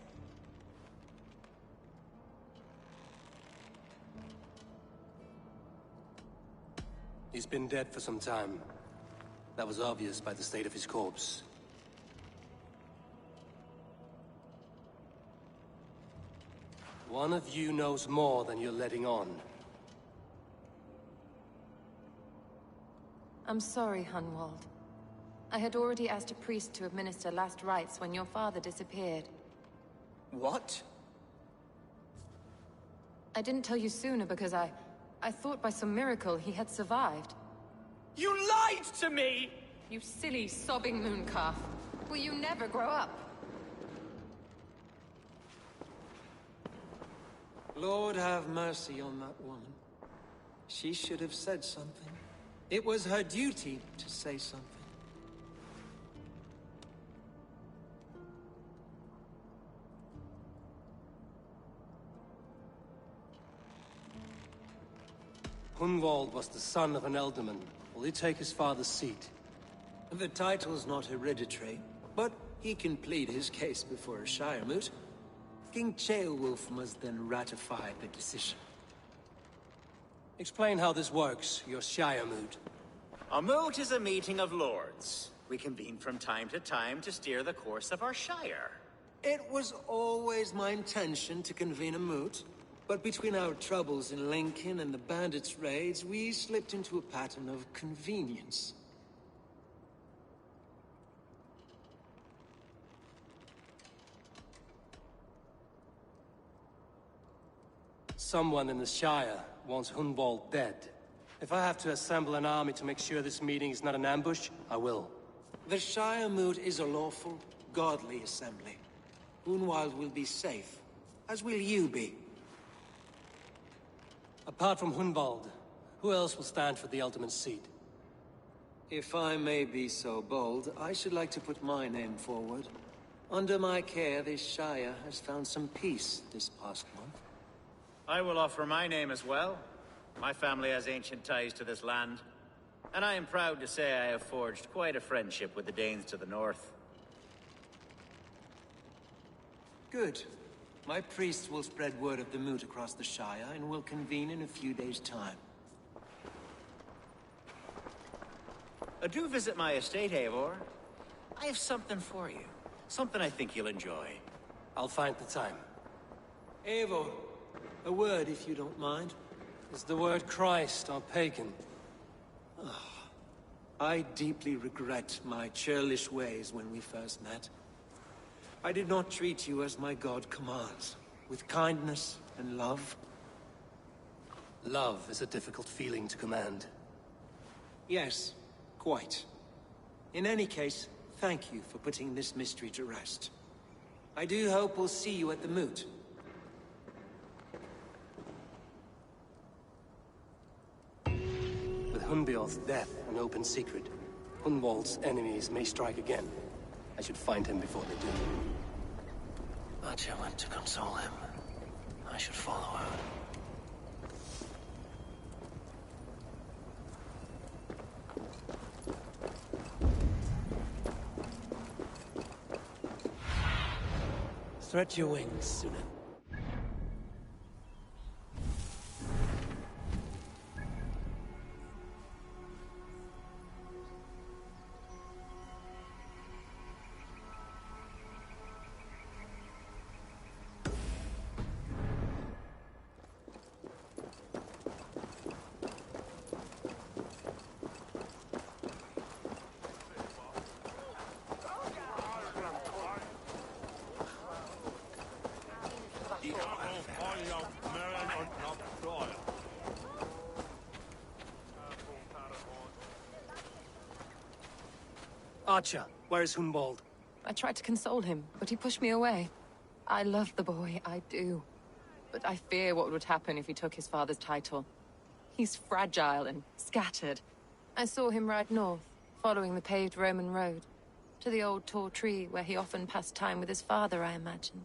He's been dead for some time. That was obvious by the state of his corpse. One of you knows more than you're letting on. I'm sorry, Hunwald. I had already asked a priest to administer last rites when your father disappeared. What? I didn't tell you sooner because I thought by some miracle he had survived. You lied to me! You silly, sobbing mooncalf. Will you never grow up? Lord have mercy on that woman. She should have said something. It was her duty to say something. Hunwald was the son of an ealdorman. Will he take his father's seat? The title's not hereditary, but he can plead his case before a shire moot. King Ceolwulf must then ratify the decision. Explain how this works, your shire moot. A moot is a meeting of lords. We convene from time to time to steer the course of our shire. It was always my intention to convene a moot, but between our troubles in Lincoln and the bandits' raids, we slipped into a pattern of convenience. Someone in the Shire wants Hunwald dead. If I have to assemble an army to make sure this meeting is not an ambush, I will. The Shire moot is a lawful, godly assembly. Hunwald will be safe, as will you be. Apart from Hunwald, who else will stand for the ultimate seat? If I may be so bold, I should like to put my name forward. Under my care, this Shire has found some peace this past month. I will offer my name as well. My family has ancient ties to this land, and I am proud to say I have forged quite a friendship with the Danes to the north. Good. My priests will spread word of the moot across the Shire and will convene in a few days' time. Do visit my estate, Eivor. I have something for you. Something I think you'll enjoy. I'll find the time. Eivor, a word if you don't mind. Is the word Christ or pagan? I deeply regret my churlish ways when we first met. I did not treat you as my god commands, with kindness and love. Love is a difficult feeling to command. Yes, quite. In any case, thank you for putting this mystery to rest. I do hope we'll see you at the moot. With Hunbeor's death an open secret, Hunwald's enemies may strike again. I should find him before they do. Archer went to console him. I should follow her. Stretch your wings, Sunan. Archer, where is Hunwald? I tried to console him, but he pushed me away. I love the boy, I do. But I fear what would happen if he took his father's title. He's fragile and scattered. I saw him ride north, following the paved Roman road. To the old tall tree where he often passed time with his father, I imagine.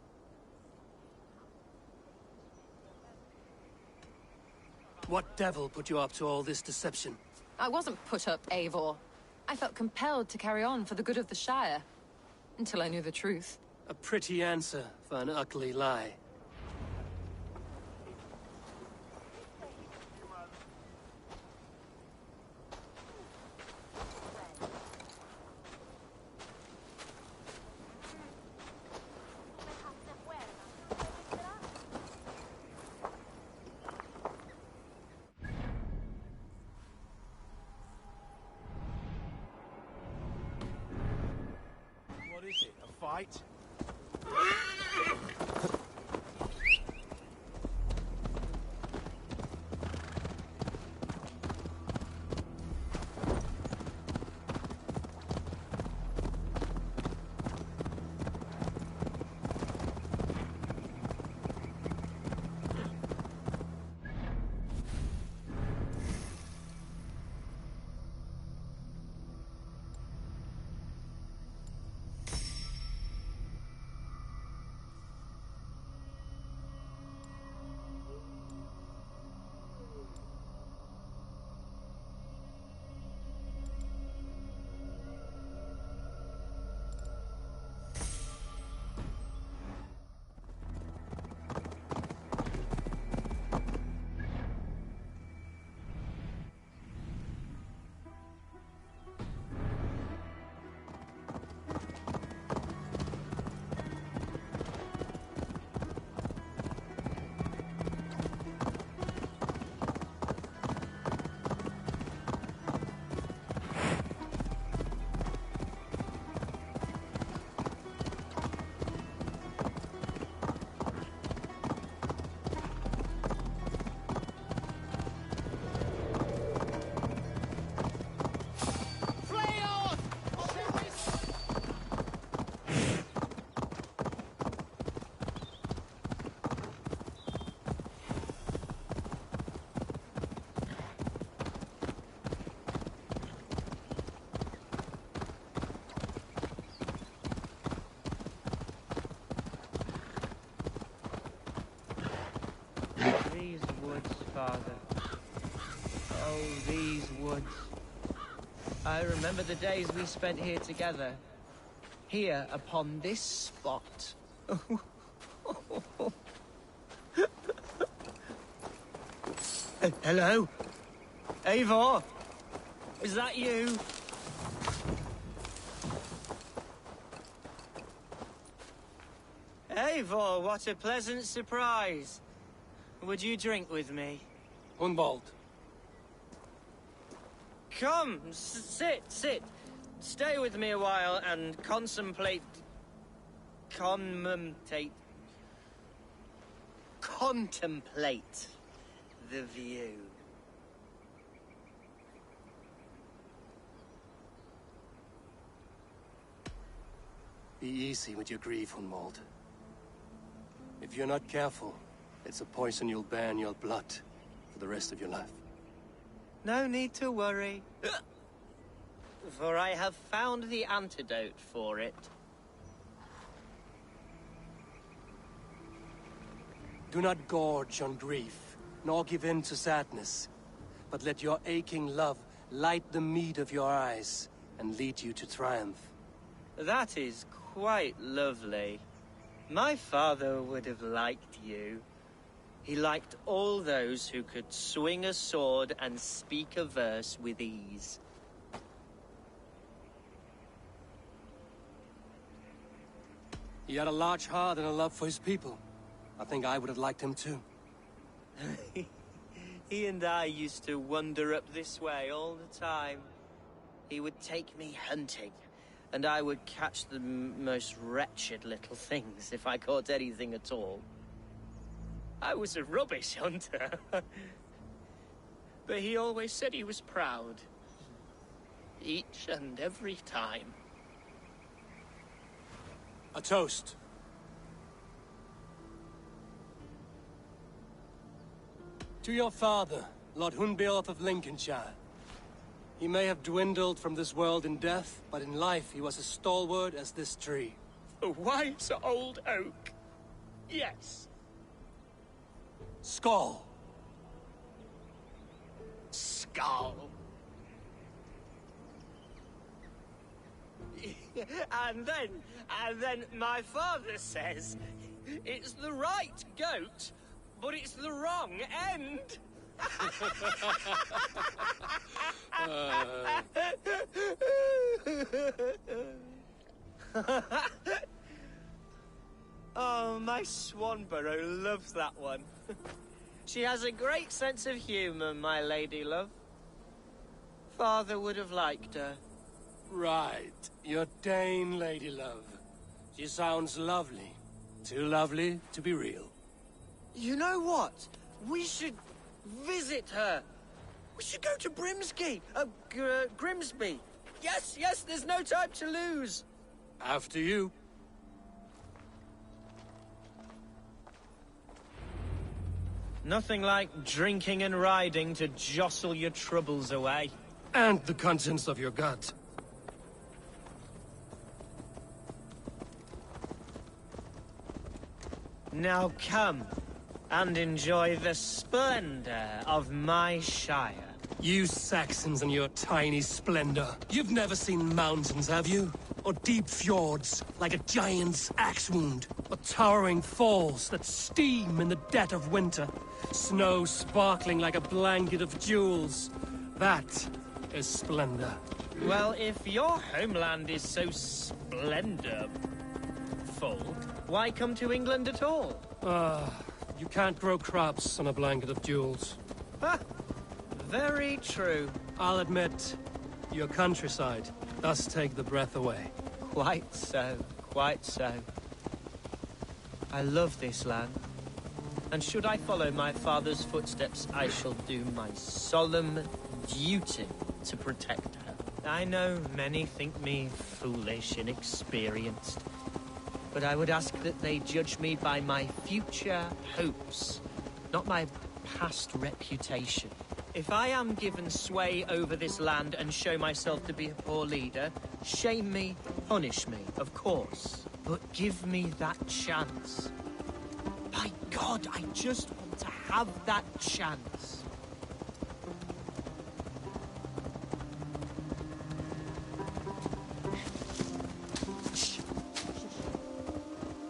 What devil put you up to all this deception? I wasn't put up, Eivor. I felt compelled to carry on for the good of the Shire. Until I knew the truth. A pretty answer for an ugly lie. Fight? father. Oh, these woods. I remember the days we spent here together. Here, upon this spot. Hello? Eivor? Is that you? Eivor, what a pleasant surprise. Would you drink with me? Hunwald. Come, sit. Stay with me a while and contemplate the view. Be easy with your grief, Hunwald. If you're not careful, it's a poison you'll bear in your blood for the rest of your life. No need to worry. For I have found the antidote for it. Do not gorge on grief, nor give in to sadness, but let your aching love light the mead of your eyes and lead you to triumph. That is quite lovely. My father would have liked you. He liked all those who could swing a sword and speak a verse with ease. He had a large heart and a love for his people. I think I would have liked him too. He and I used to wander up this way all the time. He would take me hunting, and I would catch the most wretched little things if I caught anything at all. I was a rubbish hunter. But he always said he was proud. Each and every time. A toast. To your father, Lord Hunbeorth of Lincolnshire. He may have dwindled from this world in death, but in life he was as stalwart as this tree. A wise old oak. Yes. Skull. Skull. And then my father says, it's the right goat, but it's the wrong end. Oh, my Swanborough loves that one. She has a great sense of humor, my lady love. Father would have liked her. Right. Your Dane lady love. She sounds lovely. Too lovely to be real. You know what? We should visit her. We should go to Grimsby. Yes, there's no time to lose. After you. Nothing like drinking and riding to jostle your troubles away. And the contents of your gut. Now come and enjoy the splendor of my shire. You Saxons and your tiny splendor. You've never seen mountains, have you? Or deep fjords, like a giant's axe wound. Or towering falls that steam in the dead of winter. Snow sparkling like a blanket of jewels. That is splendor. Well, if your homeland is so splendorful, why come to England at all? You can't grow crops on a blanket of jewels. Ha! Very true. I'll admit, your countryside does take the breath away. Quite so, quite so. I love this land. And should I follow my father's footsteps, I shall do my solemn duty to protect her. I know many think me foolish, inexperienced. But I would ask that they judge me by my future hopes, not my past reputation. If I am given sway over this land and show myself to be a poor leader, shame me, punish me, of course. But give me that chance. By God, I just want to have that chance.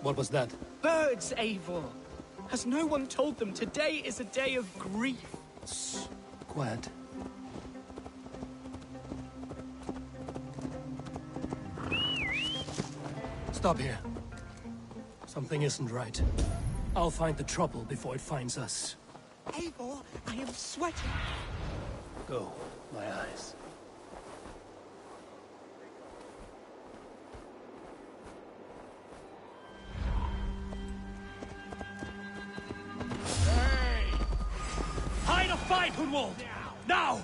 What was that? Birds, Eivor! Has no one told them today is a day of grief? Shh. Quiet. Stop here. Something isn't right. I'll find the trouble before it finds us. Eivor, I am sweating. Go, my eyes. Hey! Hide a fight, Hunwald! Now!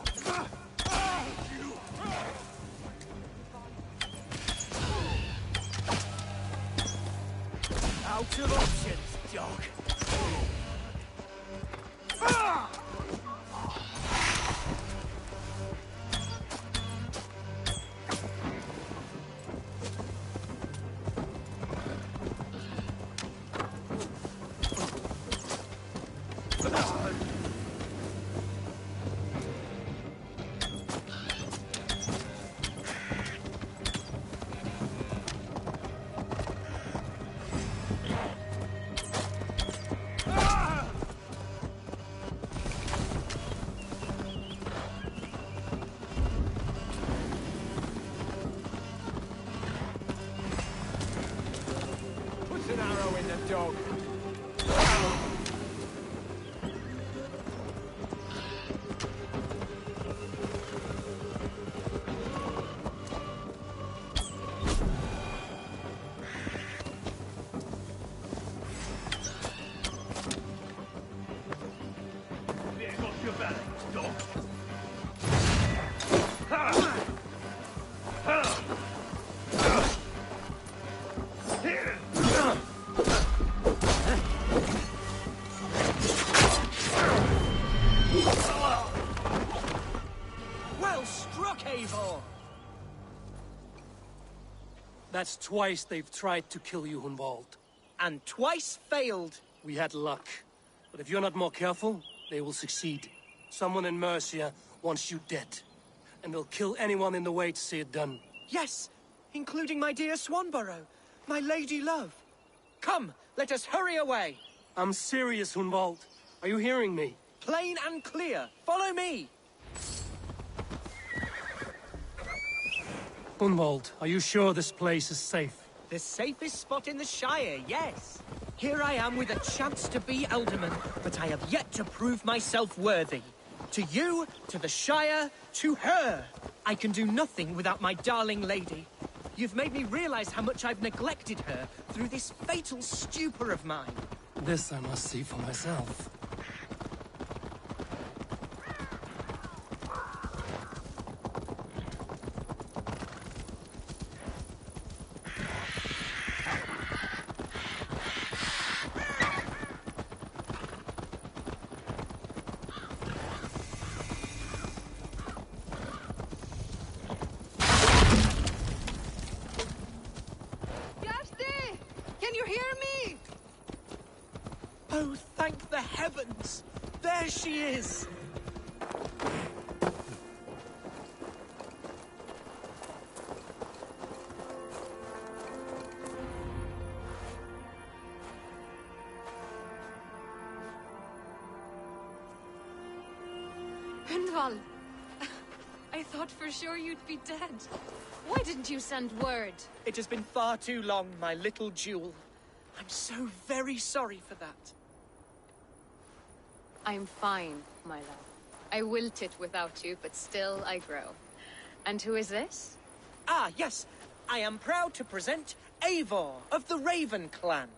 Out of options, dog. An arrow in the dog. Well struck, Eivor! That's twice they've tried to kill you, Hunwald. And twice failed. We had luck. But if you're not more careful, they will succeed. Someone in Mercia wants you dead. And they'll kill anyone in the way to see it done. Yes, including my dear Swanborough, my lady love. Come, let us hurry away. I'm serious, Hunwald. Are you hearing me? Plain and clear. Follow me. Hunwald, are you sure this place is safe? The safest spot in the Shire, yes. Here I am with a chance to be Alderman, but I have yet to prove myself worthy. To you, to the Shire, to her. I can do nothing without my darling lady. You've made me realize how much I've neglected her through this fatal stupor of mine. This I must see for myself. Can you hear me? Oh, thank the heavens! There she is! Hunwald, I thought for sure you'd be dead. Why didn't you send word? It has been far too long, my little jewel. I'm so very sorry for that. I'm fine, my love. I wilted without you, but still I grow. And who is this? Ah, yes. I am proud to present Eivor of the Raven clan.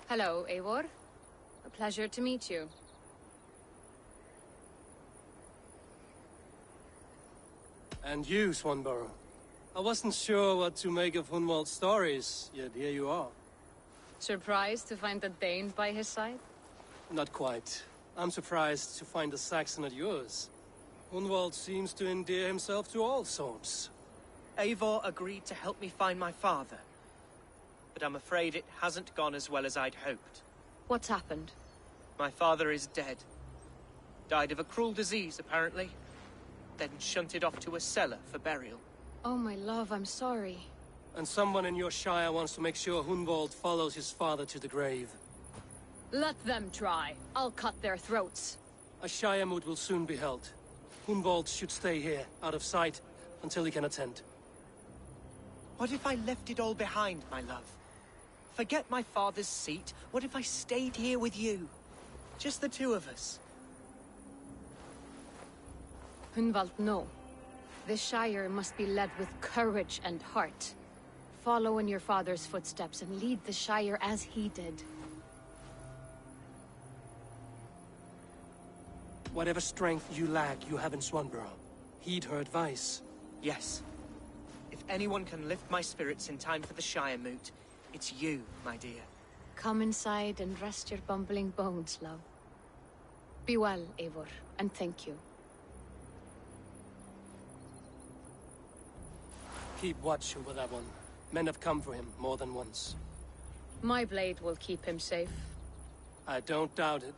Hello, Eivor. A pleasure to meet you. And you, Swanborough. I wasn't sure what to make of Hunwald's stories, yet here you are. Surprised to find a Dane by his side? Not quite. I'm surprised to find a Saxon at yours. Hunwald seems to endear himself to all sorts. Eivor agreed to help me find my father. But I'm afraid it hasn't gone as well as I'd hoped. What's happened? My father is dead. Died of a cruel disease, apparently. Then shunted off to a cellar for burial. Oh, my love, I'm sorry. And someone in your Shire wants to make sure Hunwald follows his father to the grave. Let them try. I'll cut their throats. A Shire moot will soon be held. Hunwald should stay here, out of sight, until he can attend. What if I left it all behind, my love? Forget my father's seat. What if I stayed here with you? Just the two of us. Hunwald, no. This Shire must be led with courage and heart. Follow in your father's footsteps and lead the Shire as he did. Whatever strength you lack, you have in Swanborough. Heed her advice. Yes. If anyone can lift my spirits in time for the Shire moot, it's you, my dear. Come inside and rest your bumbling bones, love. Be well, Eivor, and thank you. Keep watch over that one. Men have come for him more than once. My blade will keep him safe. I don't doubt it.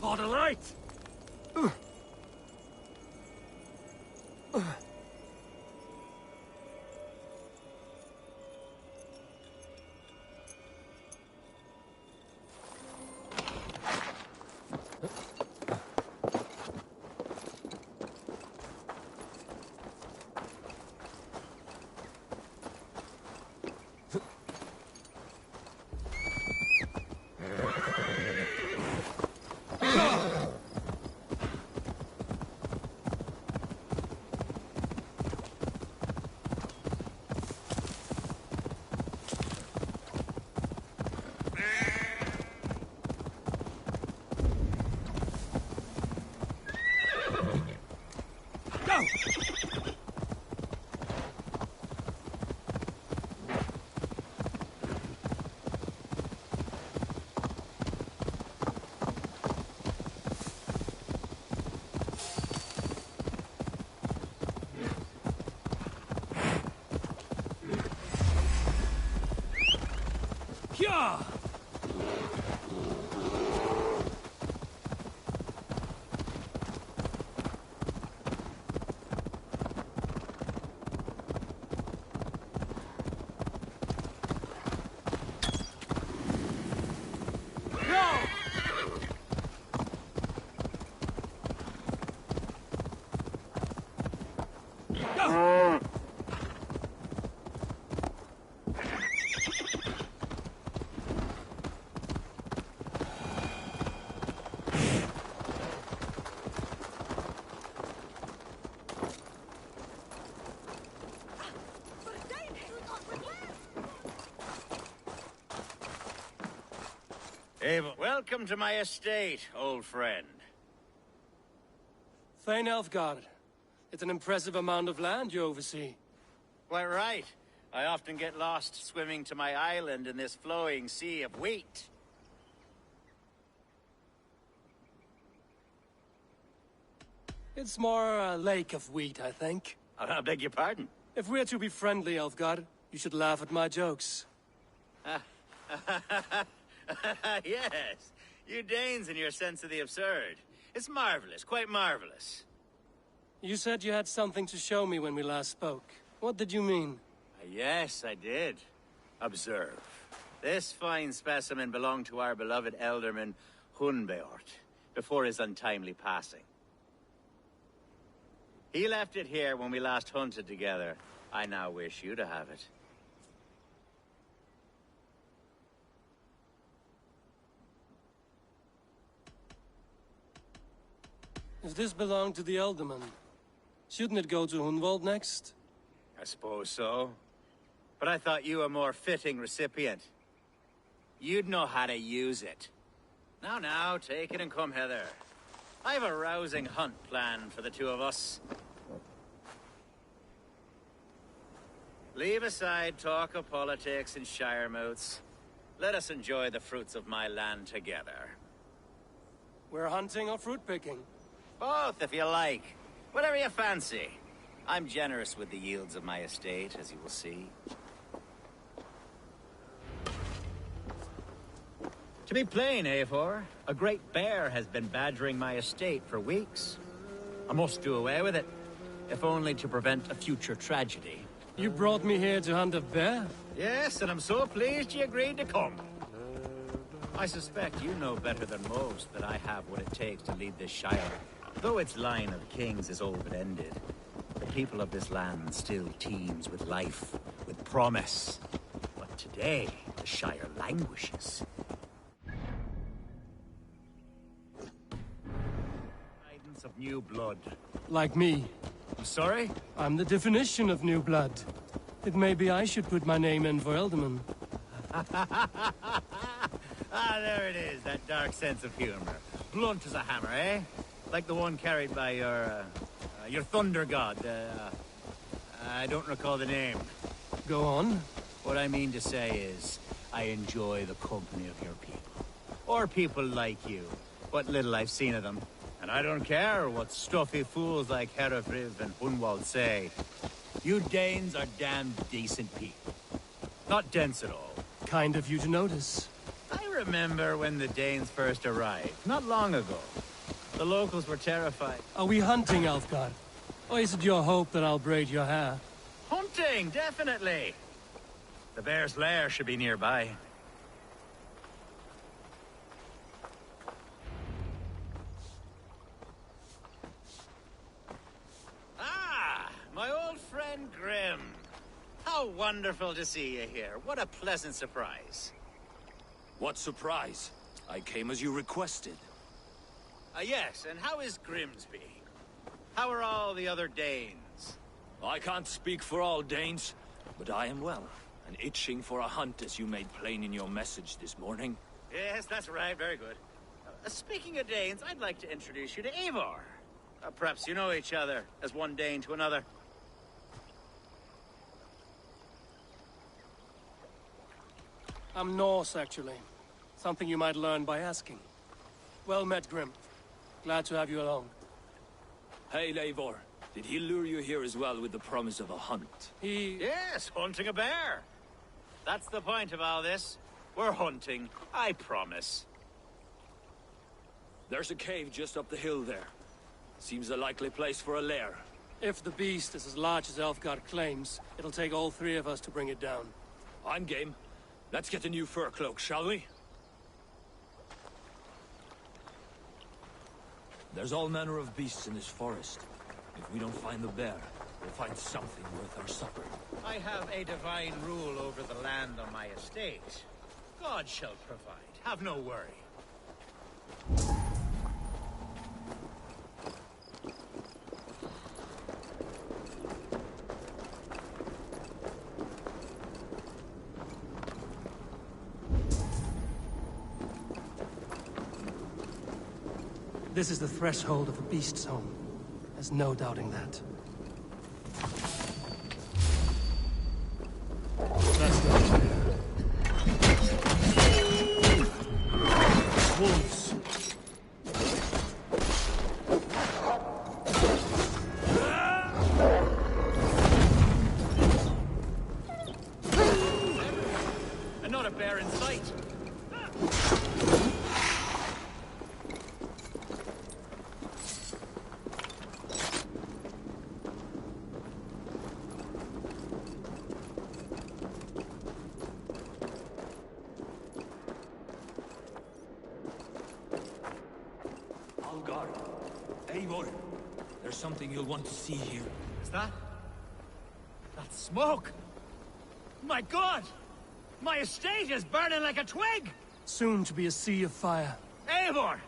Caught a light! Ava, welcome to my estate, old friend. Thane Elfgard. It's an impressive amount of land you oversee. Quite right. I often get lost swimming to my island in this flowing sea of wheat. It's more a lake of wheat, I think. I beg your pardon? If we're to be friendly, Elfgard, you should laugh at my jokes. Yes, you Danes and your sense of the absurd. It's marvelous, quite marvelous. You said you had something to show me when we last spoke. What did you mean? Yes, I did. Observe. This fine specimen belonged to our beloved elderman, Hunbeort, before his untimely passing. He left it here when we last hunted together. I now wish you to have it. If this belonged to the Elderman, shouldn't it go to Hunwald next? I suppose so. But I thought you a more fitting recipient. You'd know how to use it. Now, take it and come hither. I've a rousing hunt planned for the two of us. Leave aside talk of politics and shire moats. Let us enjoy the fruits of my land together. We're hunting or fruit picking? Both, if you like. Whatever you fancy. I'm generous with the yields of my estate, as you will see. To be plain, Eivor, a great bear has been badgering my estate for weeks. I must do away with it, if only to prevent a future tragedy. You brought me here to hunt a bear? Yes, and I'm so pleased you agreed to come. I suspect you know better than most that I have what it takes to lead this shire. Though its line of kings is all but ended, the people of this land still teems with life, with promise. But today, the shire languishes. Guidance of new blood. Like me. I'm sorry? I'm the definition of new blood. It may be I should put my name in for Elderman. There it is, that dark sense of humor. Blunt as a hammer, eh? Like the one carried by your thunder god. I don't recall the name. Go on. What I mean to say is, I enjoy the company of your people. Or people like you. What little I've seen of them. And I don't care what stuffy fools like Herefriv and Hunwald say. You Danes are damned decent people. Not dense at all. Kind of you to notice. I remember when the Danes first arrived, not long ago. The locals were terrified. Are we hunting, Elfgard? Or is it your hope that I'll braid your hair? Hunting, definitely! The bear's lair should be nearby. Ah! My old friend Grim. How wonderful to see you here. What a pleasant surprise. What surprise? I came as you requested. Yes, and how is Grimsby? How are all the other Danes? I can't speak for all Danes, but I am well, and itching for a hunt as you made plain in your message this morning. Yes, that's right, very good. Speaking of Danes, I'd like to introduce you to Eivor. Perhaps you know each other, as one Dane to another. I'm Norse, actually. Something you might learn by asking. Well met, Grim. Glad to have you along. Hey, Eivor. Did he lure you here as well with the promise of a hunt? Yes, hunting a bear. That's the point of all this. We're hunting, I promise. There's a cave just up the hill there. Seems a likely place for a lair. If the beast is as large as Elfgard claims, it'll take all three of us to bring it down. I'm game. Let's get a new fur cloak, shall we? There's all manner of beasts in this forest. If we don't find the bear, we'll find something worth our supper. I have a divine rule over the land on my estate. God shall provide. Have no worry. This is the threshold of a beast's home. There's no doubting that. That's not fair. Wolves. And not a bear in sight. Eivor, there's something you'll want to see here. Is that? That smoke! My God! My estate is burning like a twig! Soon to be a sea of fire. Eivor!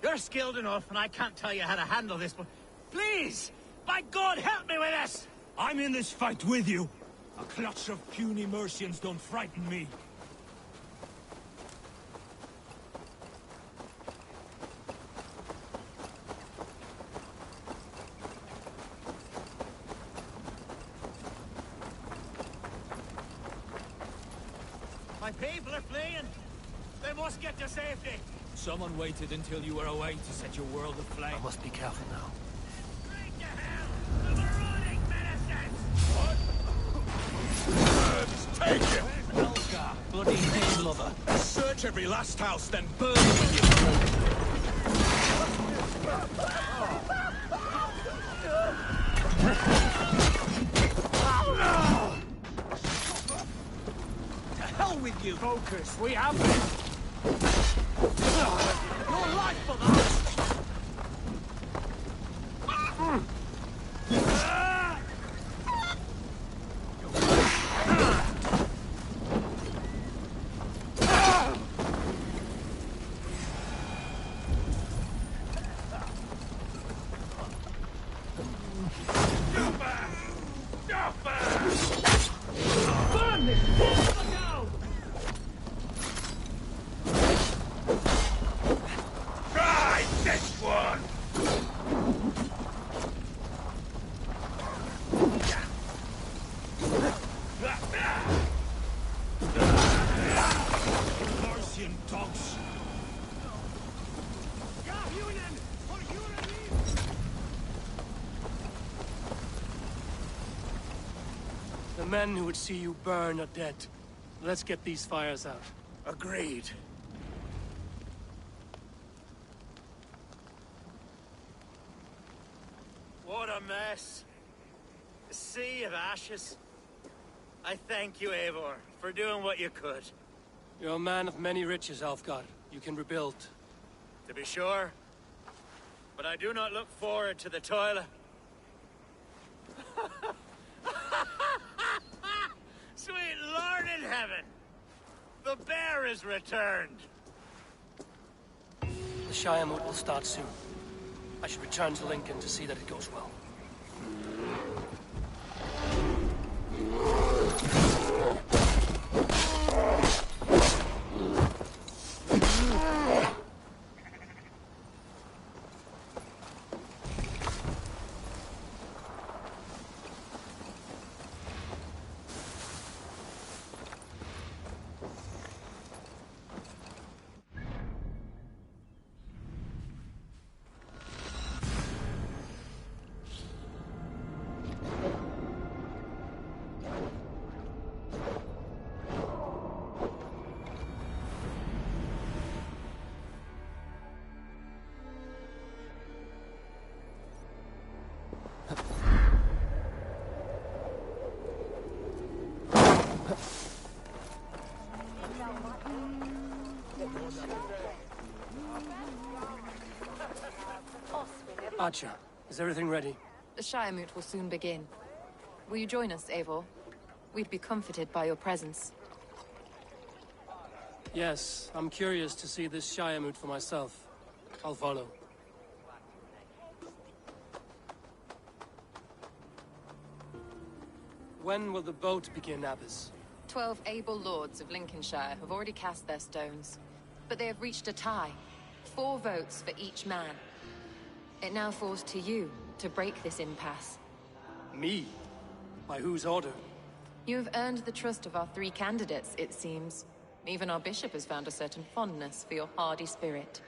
You're skilled enough, and I can't tell you how to handle this, but please! By God, help me with this! I'm in this fight with you. A clutch of puny Mercians don't frighten me. My people are fleeing! They must get to safety! Someone waited until you were away to set your world aflame. I must be careful now. Straight to hell! The marauding medicines! Take it! Helga, bloody name lover. Search every last house, then burn them when you To hell with you! Focus, we have it! Your life for that! The men who would see you burn are dead. Let's get these fires out. Agreed. What a mess. A sea of ashes. I thank you, Eivor, for doing what you could. You're a man of many riches, Alfgar. You can rebuild. To be sure. But I do not look forward to the toil. Sweet Lord in heaven! The bear is returned! The Shire moot will start soon. I should return to Lincoln to see that it goes well. Archer, is everything ready? The Shire moot will soon begin. Will you join us, Eivor? We'd be comforted by your presence. Yes, I'm curious to see this Shire moot for myself. I'll follow. When will the boat begin, Abbess? 12 able lords of Lincolnshire have already cast their stones. But they have reached a tie. 4 votes for each man. It now falls to you to break this impasse. Me? By whose order? You have earned the trust of our 3 candidates, it seems. Even our bishop has found a certain fondness for your hardy spirit.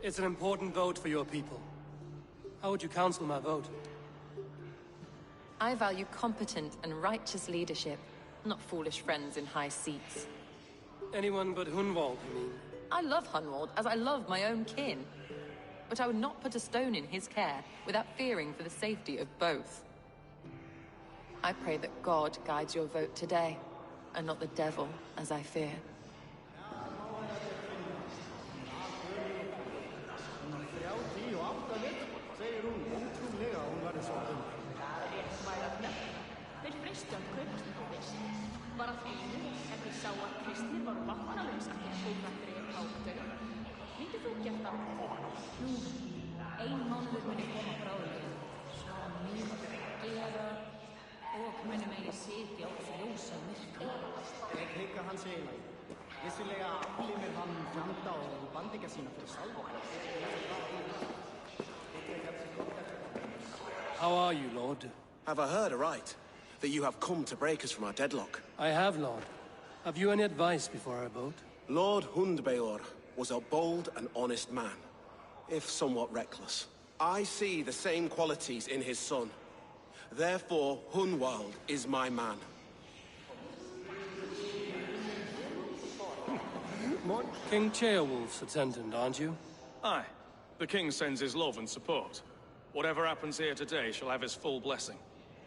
It's an important vote for your people. How would you counsel my vote? I value competent and righteous leadership, not foolish friends in high seats. Anyone but Hunwald, you mean? I love Hunwald as I love my own kin. But I would not put a stone in his care without fearing for the safety of both. I pray that God guides your vote today, and not the devil, as I fear. How are you, Lord? Have I heard aright that you have come to break us from our deadlock? I have, Lord. Have you any advice before I vote? Lord Hundbeor was a bold and honest man, if somewhat reckless. I see the same qualities in his son. Therefore, Hunwald is my man. King Ceolwulf's attendant, aren't you? Aye. The king sends his love and support. Whatever happens here today shall have his full blessing.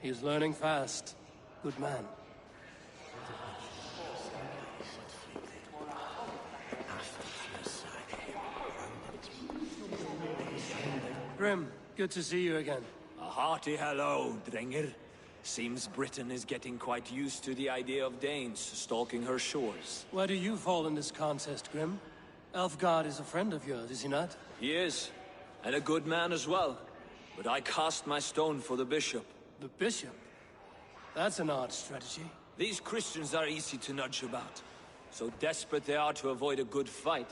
He's learning fast. Good man. Grim, good to see you again. A hearty hello, Drenger. Seems Britain is getting quite used to the idea of Danes stalking her shores. Where do you fall in this contest, Grim? Elfgard is a friend of yours, is he not? He is, and a good man as well. But I cast my stone for the bishop. The bishop? That's an odd strategy. These Christians are easy to nudge about. So desperate they are to avoid a good fight,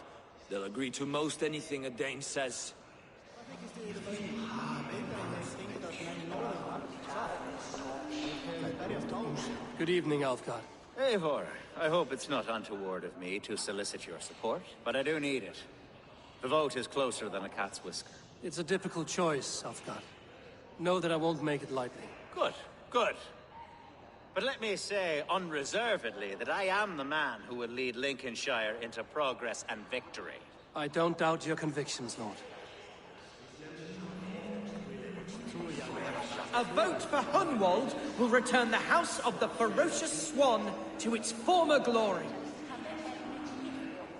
they'll agree to most anything a Dane says. Good evening, Alfgard. Eivor, I hope it's not untoward of me to solicit your support, but I do need it. The vote is closer than a cat's whisker. It's a difficult choice, Alfgard. Know that I won't make it lightly. Good, good. But let me say unreservedly that I am the man who will lead Lincolnshire into progress and victory. I don't doubt your convictions, Lord. A vote for Hunwald will return the House of the Ferocious Swan to its former glory.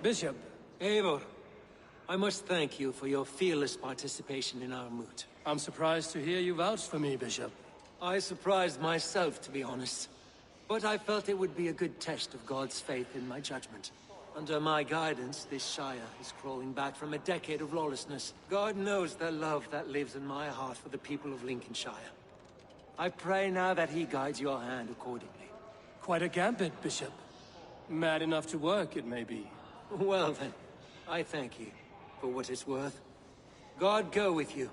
Bishop. Eivor, I must thank you for your fearless participation in our moot. I'm surprised to hear you vouch for me, Bishop. I surprised myself, to be honest. But I felt it would be a good test of God's faith in my judgment. Under my guidance, this Shire is crawling back from a decade of lawlessness. God knows the love that lives in my heart for the people of Lincolnshire. I pray now that he guides your hand accordingly. Quite a gambit, Bishop. Mad enough to work, it may be. Well then, I thank you for what it's worth. God go with you.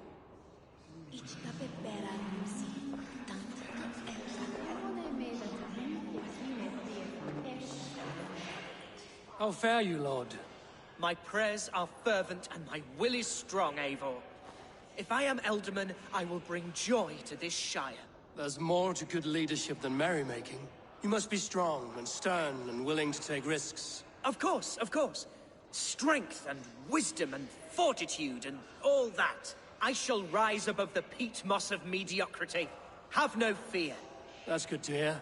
How fare you, Lord? My prayers are fervent and my will is strong, Eivor. If I am Elderman, I will bring joy to this Shire. There's more to good leadership than merrymaking. You must be strong and stern and willing to take risks. Of course, of course. Strength and wisdom and fortitude and all that. I shall rise above the peat moss of mediocrity. Have no fear. That's good to hear.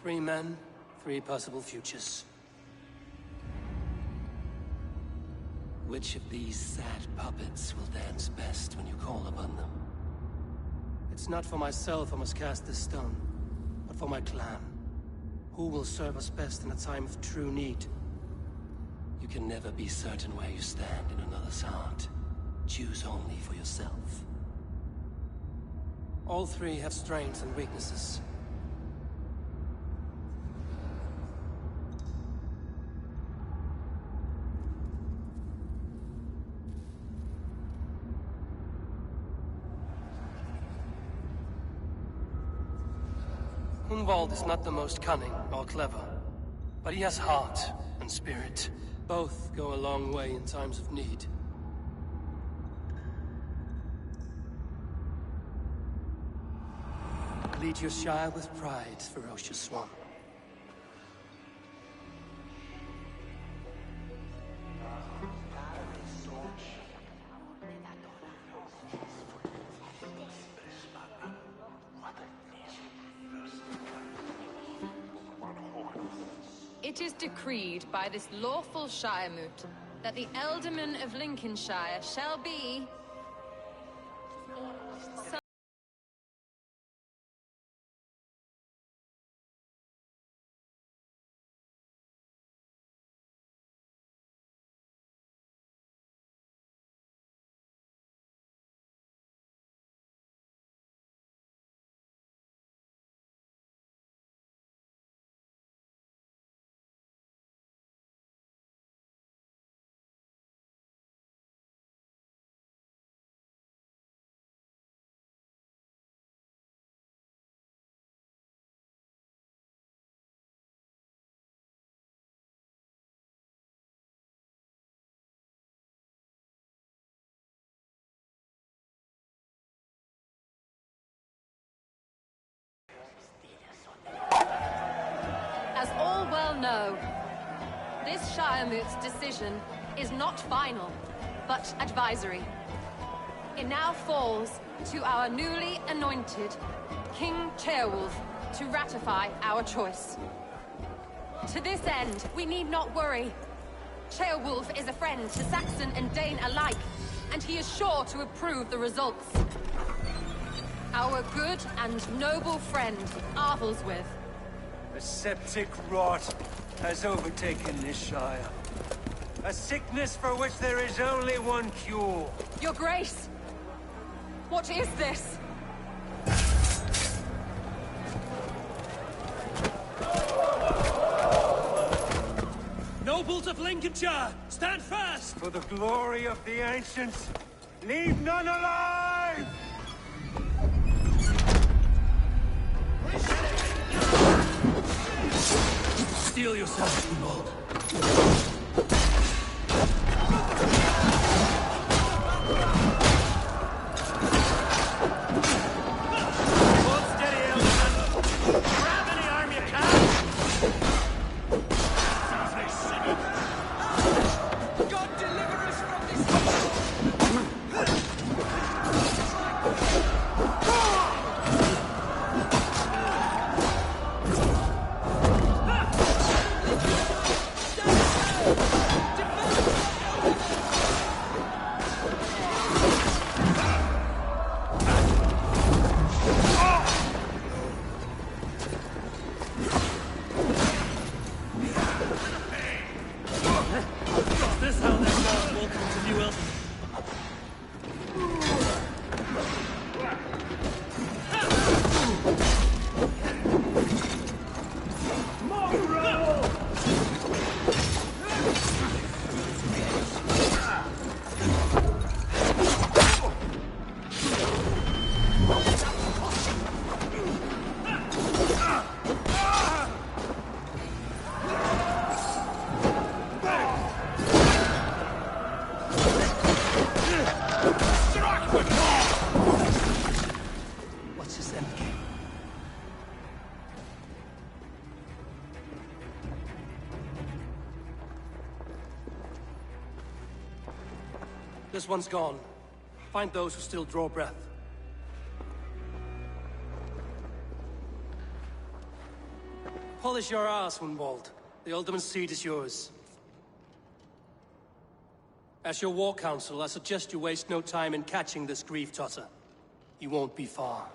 3 men, 3 possible futures. Which of these sad puppets will dance best when you call upon them? It's not for myself I must cast this stone, but for my clan. Who will serve us best in a time of true need? You can never be certain where you stand in another's heart. Choose only for yourself. All 3 have strengths and weaknesses. Hunwald is not the most cunning or clever, but he has heart and spirit. Both go a long way in times of need. Lead your Shire with pride, ferocious one. It is decreed by this lawful Shiremoot that the Alderman of Lincolnshire shall be... As all well know, this Shiremoot's decision is not final, but advisory. It now falls to our newly anointed King Ceolwulf to ratify our choice. To this end, we need not worry. Ceolwulf is a friend to Saxon and Dane alike, and he is sure to approve the results. Our good and noble friend, Arthelswith. A septic rot has overtaken this Shire. A sickness for which there is only one cure. Your Grace! What is this? Nobles of Lincolnshire, stand fast! For the glory of the ancients, leave none alive! Steel yourself, Hunwald. Hold steady, Elderman! Grab any arm you can! God deliver us from this... What's his endgame? This one's gone. Find those who still draw breath. Polish your ass, Hunwald. The Alderman's seat is yours. As your war council, I suggest you waste no time in catching this grief-tosser. He won't be far.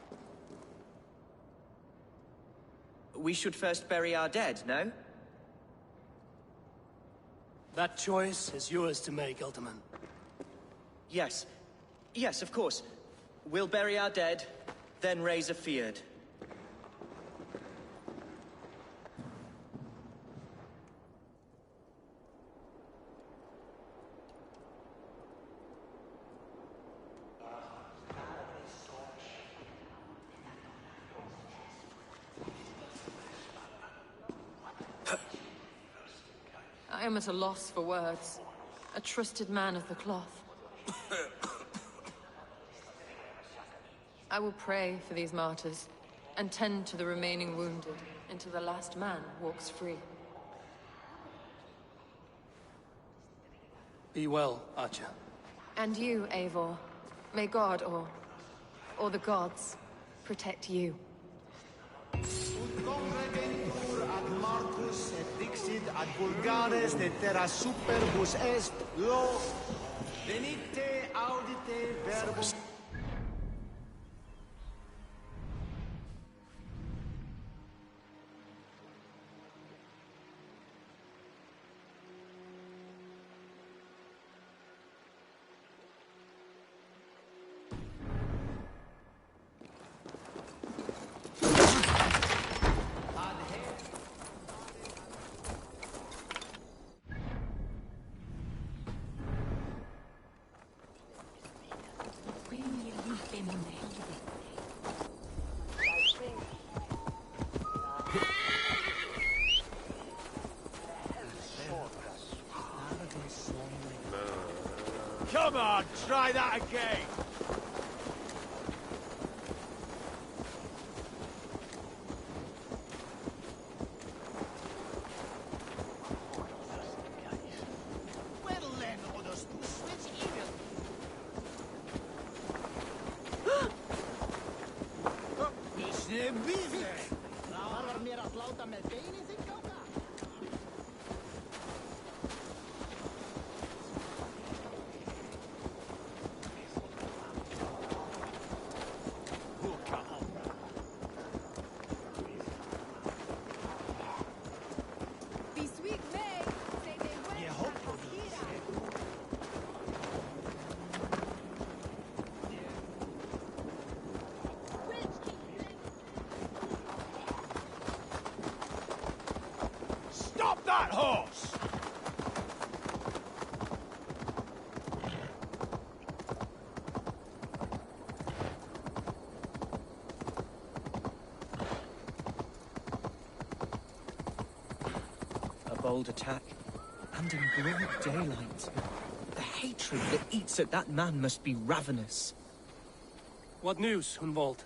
We should first bury our dead, no? That choice is yours to make, Alderman. Yes. Yes, of course. We'll bury our dead, then raise a feared. I am at a loss for words. A trusted man of the cloth. I will pray for these martyrs, and tend to the remaining wounded, until the last man walks free. Be well, Archer. And you, Eivor. May God, or the gods, protect you. Ad Marcus et dixit ad vulgares de terra superbus est lo venite audite verbum. Come on, try that again! Stop that horse! A bold attack, and in broad daylight. The hatred that eats at that man must be ravenous. What news, Hunwald?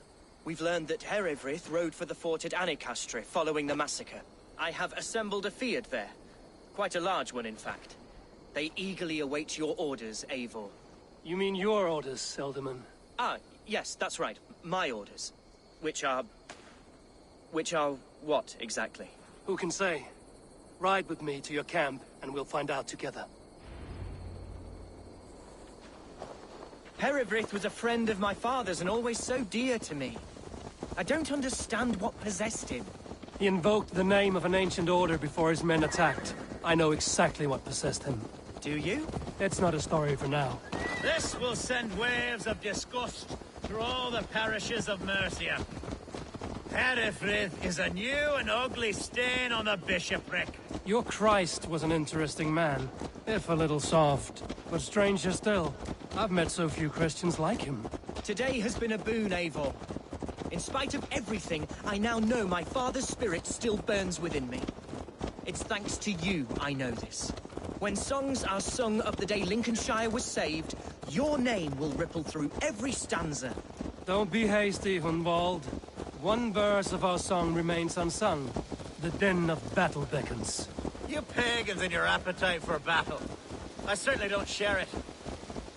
We've learned that Herivryth rode for the fort at Annikastre following the massacre. I have assembled a feard there. Quite a large one, in fact. They eagerly await your orders, Eivor. You mean your orders, Alderman? Ah, yes, that's right. My orders. Which are what, exactly? Who can say? Ride with me to your camp, and we'll find out together. Herivryth was a friend of my father's and always so dear to me. I don't understand what possessed him. He invoked the name of an ancient order before his men attacked. I know exactly what possessed him. Do you? It's not a story for now. This will send waves of disgust through all the parishes of Mercia. Herefrith is a new and ugly stain on the bishopric. Your Christ was an interesting man, if a little soft. But stranger still, I've met so few Christians like him. Today has been a boon, Eivor. In spite of everything, I now know my father's spirit still burns within me. It's thanks to you I know this. When songs are sung of the day Lincolnshire was saved, your name will ripple through every stanza. Don't be hasty, Hunwald. One verse of our song remains unsung. The din of battle beckons. You pagans and your appetite for battle. I certainly don't share it.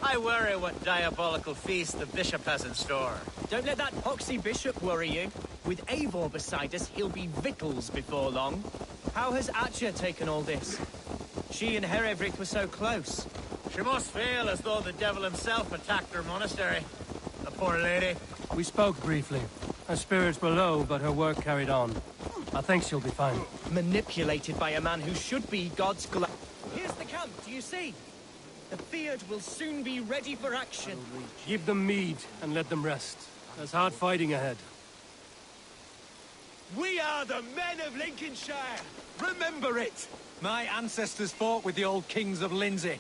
I worry what diabolical feast the bishop has in store. Don't let that poxy bishop worry you. With Eivor beside us, he'll be victuals before long. How has Atcha taken all this? She and Herevrik were so close. She must feel as though the devil himself attacked her monastery. The poor lady. We spoke briefly. Her spirits were low, but her work carried on. I think she'll be fine. Manipulated by a man who should be God's Here's the camp, do you see? The Fyrd will soon be ready for action. Give them mead and let them rest. There's hard fighting ahead. We are the men of Lincolnshire! Remember it! My ancestors fought with the old kings of Lindsey.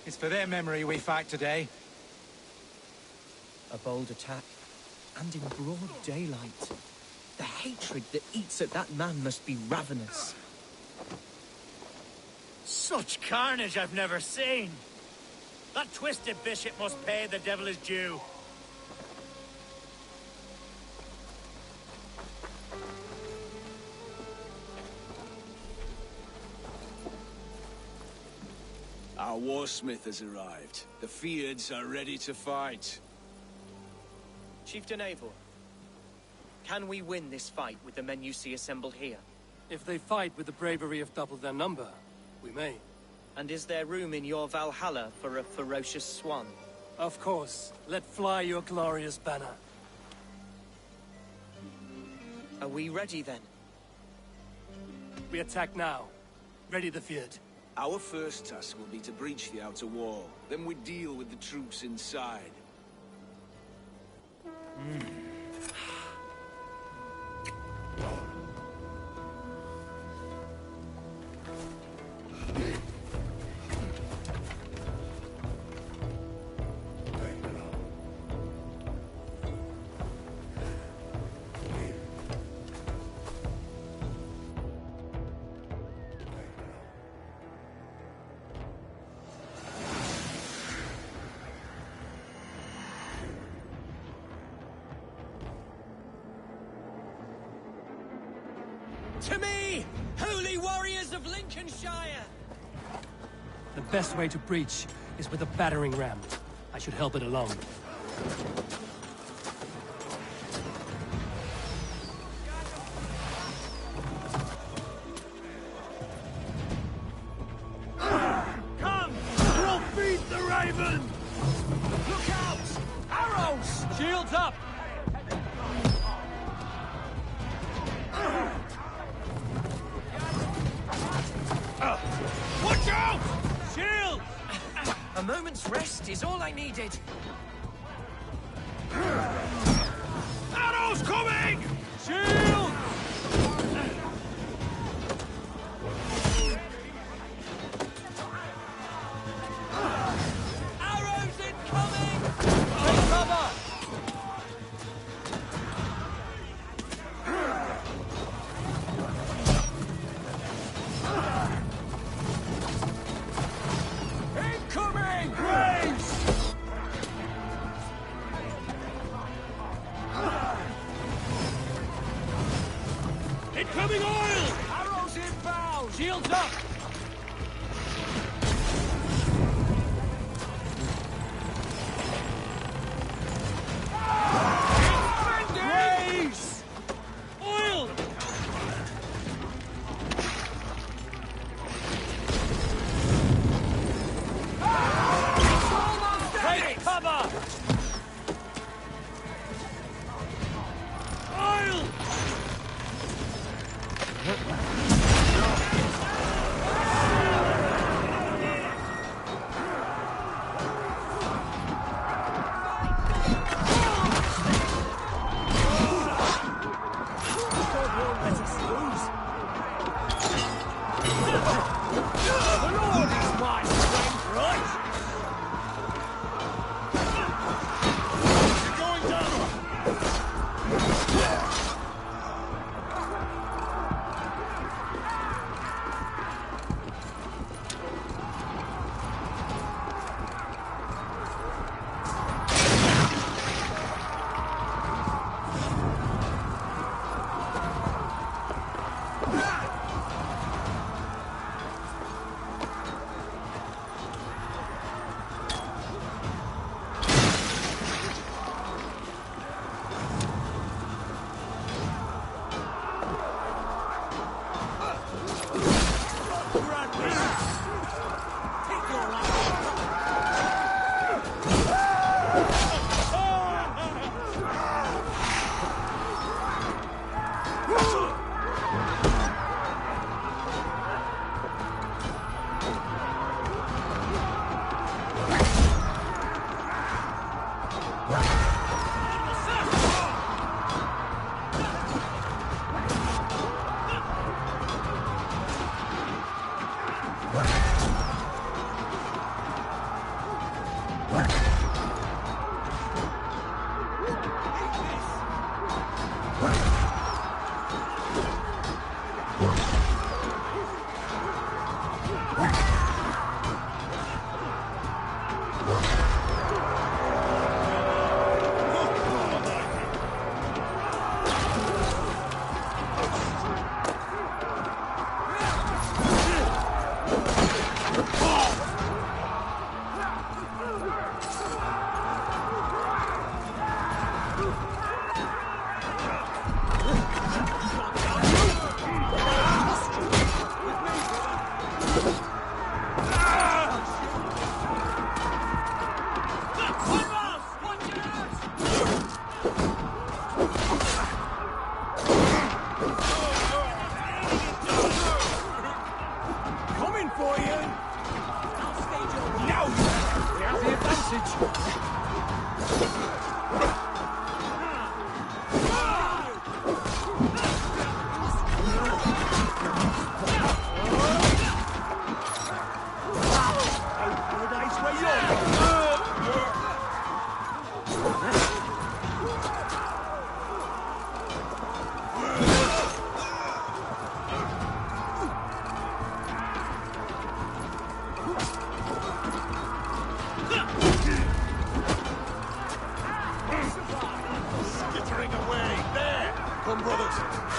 It's for their memory we fight today. A bold attack, and in broad daylight. The hatred that eats at that man must be ravenous. Such carnage I've never seen! That twisted bishop must pay the devil his due. Our warsmith has arrived. The Fyrds are ready to fight. Chieftain Eivor, can we win this fight with the men you see assembled here? If they fight with the bravery of double their number, we may. And is there room in your Valhalla for a ferocious swan? Of course. Let fly your glorious banner. Are we ready then? We attack now. Ready the Fyrd. Our first task will be to breach the outer wall. Then we deal with the troops inside. To me, holy warriors of Lincolnshire! The best way to breach is with a battering ram. I should help it along. Come! We'll feed the raven! Look out! Arrows! Shields up! Watch out! Shield! A moment's rest is all I needed. Arrows coming! Shield! Arrows incoming! Take cover! Incoming! Graves! Incoming oil! Arrows inbound! Shields up! Graves! Oil! Take cover! Oil! The Lord is my strength, right? You're going down!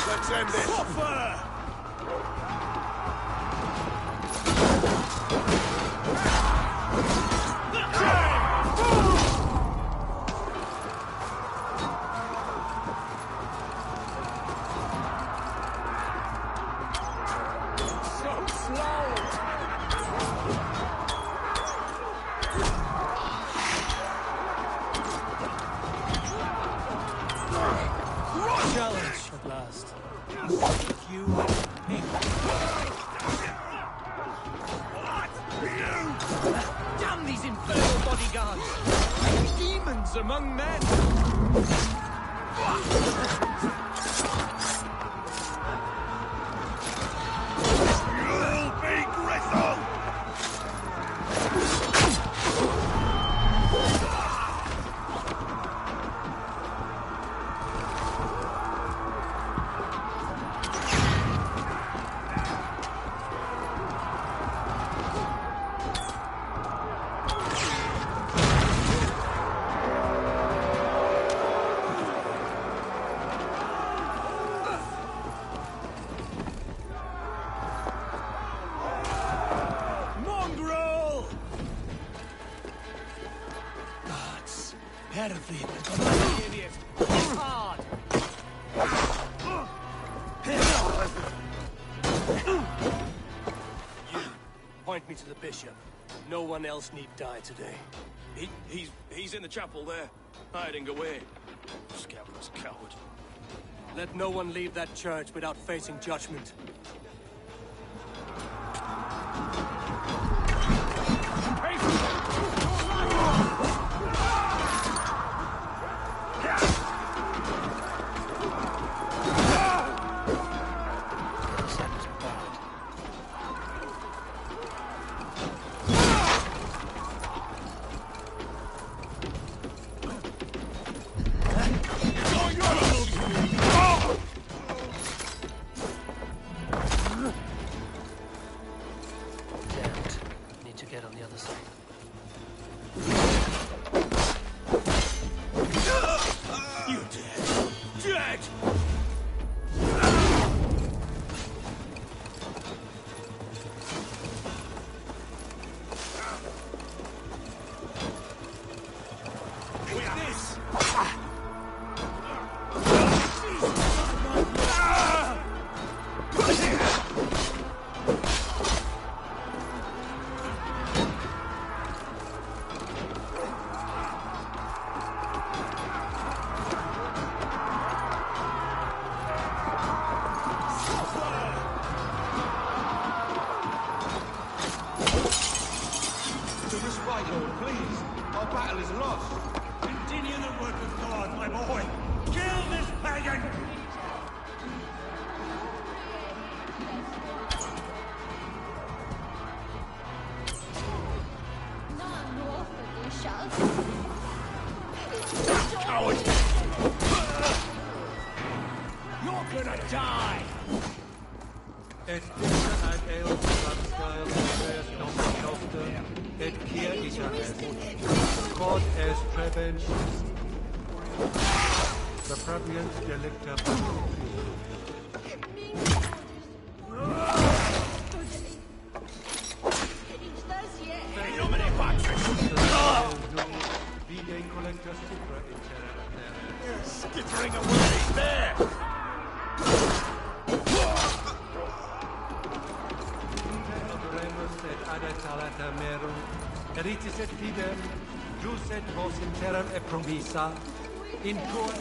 Let's end this. Challenge at last. Damn these infernal bodyguards! Demons among men! You'll be gristle! Point me to the bishop. No one else need die today. He's in the chapel there, hiding away. Scoundrel's coward. Let no one leave that church without facing judgment. Skittering away there! Eritis et fidem, jus et vos in terram e provisa, in cor...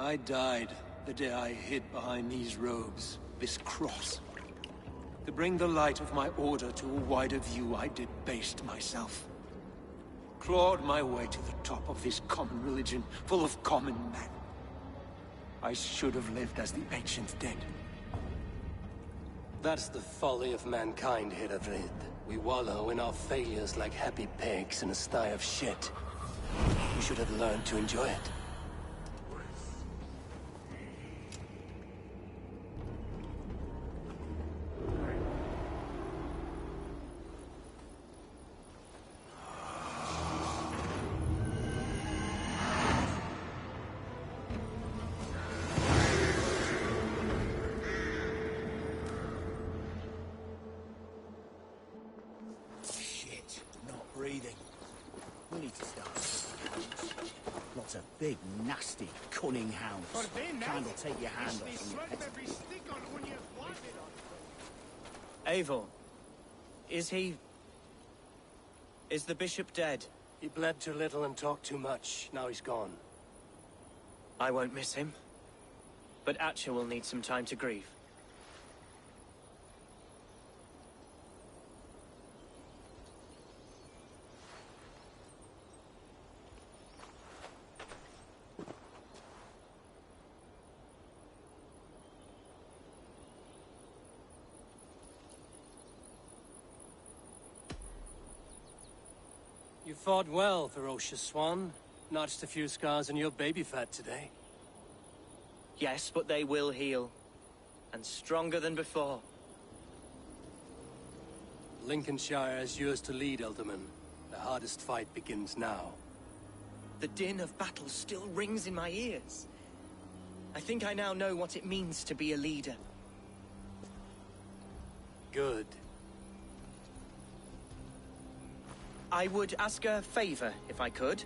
I died the day I hid behind these robes, this cross. To bring the light of my order to a wider view, I debased myself. Clawed my way to the top of this common religion, full of common men. I should have lived as the ancient dead. That's the folly of mankind, Heravrid. We wallow in our failures like happy pigs in a sty of shit. We should have learned to enjoy it. Big, nasty, cunning hounds. Kind'll take your hand off when you pet him. Eivor, is the bishop dead? He bled too little and talked too much. Now he's gone. I won't miss him. But Atcha will need some time to grieve. You fought well, ferocious swan. Notched a few scars on your baby fat today. Yes, but they will heal. And stronger than before. Lincolnshire is yours to lead, Elderman. The hardest fight begins now. The din of battle still rings in my ears. I think I now know what it means to be a leader. Good. I would ask a favor, if I could.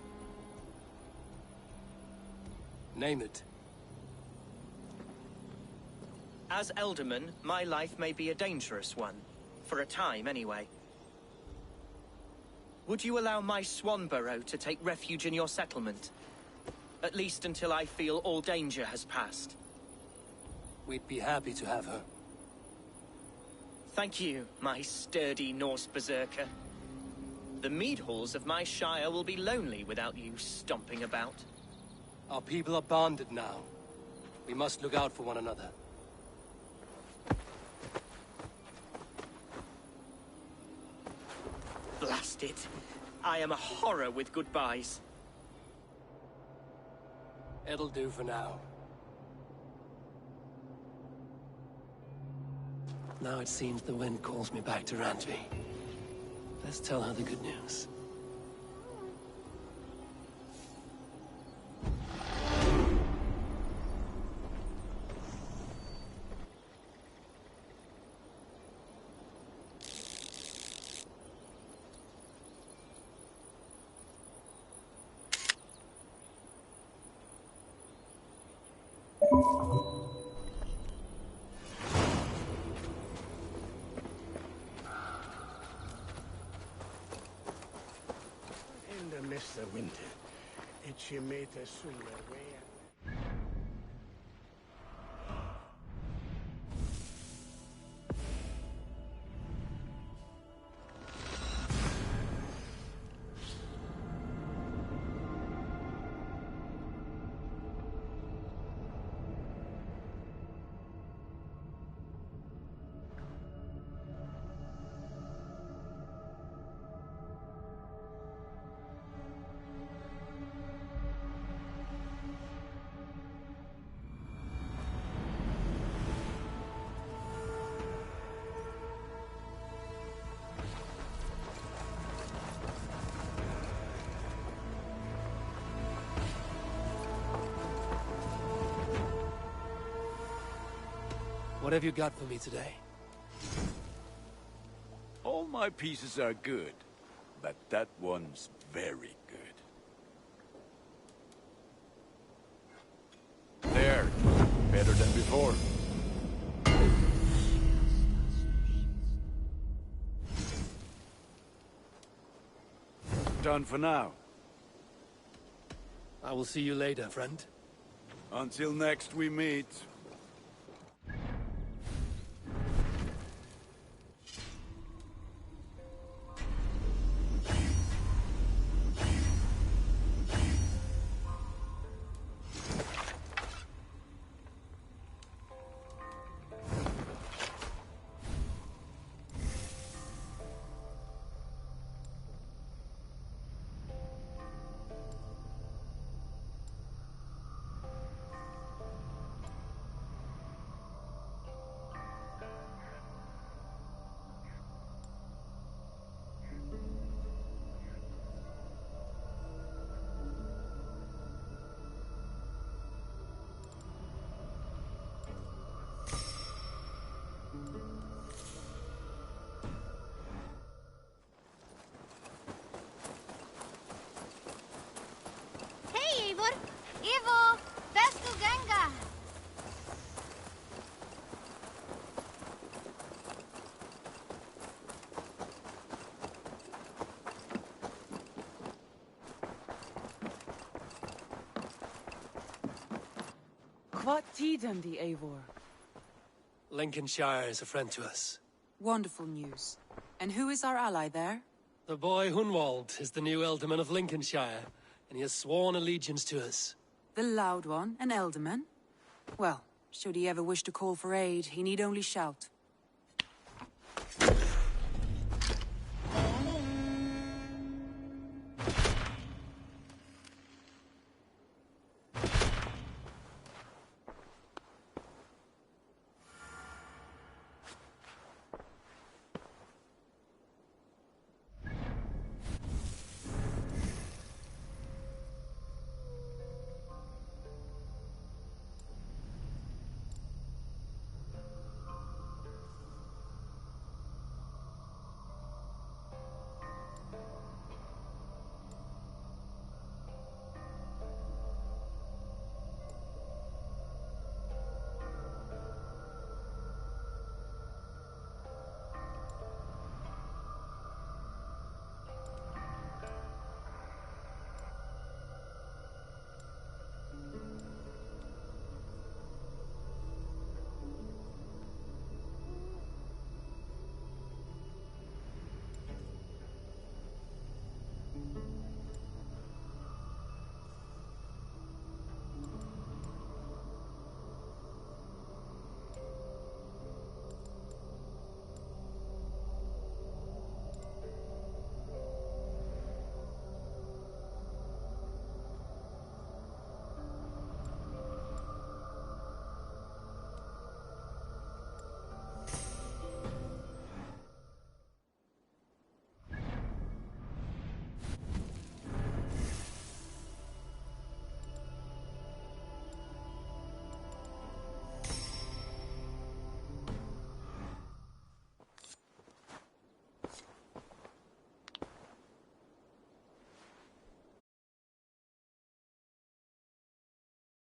Name it. As Elderman, my life may be a dangerous one. For a time, anyway. Would you allow my Swanborough to take refuge in your settlement? At least until I feel all danger has passed. We'd be happy to have her. Thank you, my sturdy Norse berserker. The mead halls of my shire will be lonely without you stomping about. Our people are bonded now. We must look out for one another. Blast it. I am a horror with goodbyes. It'll do for now. Now it seems the wind calls me back to Randvi. Let's tell her the good news. The winter. It's your mate a sooner way. What have you got for me today? All my pieces are good, but that one's very good. There, better than before. Done for now. I will see you later, friend. Until next we meet. Ivo! Vestu Genga! What tiden the Eivor? Lincolnshire is a friend to us. Wonderful news. And who is our ally there? The boy Hunwald is the new Ealdorman of Lincolnshire, and he has sworn allegiance to us. The loud one, an Ealdorman? Well, should he ever wish to call for aid, he need only shout.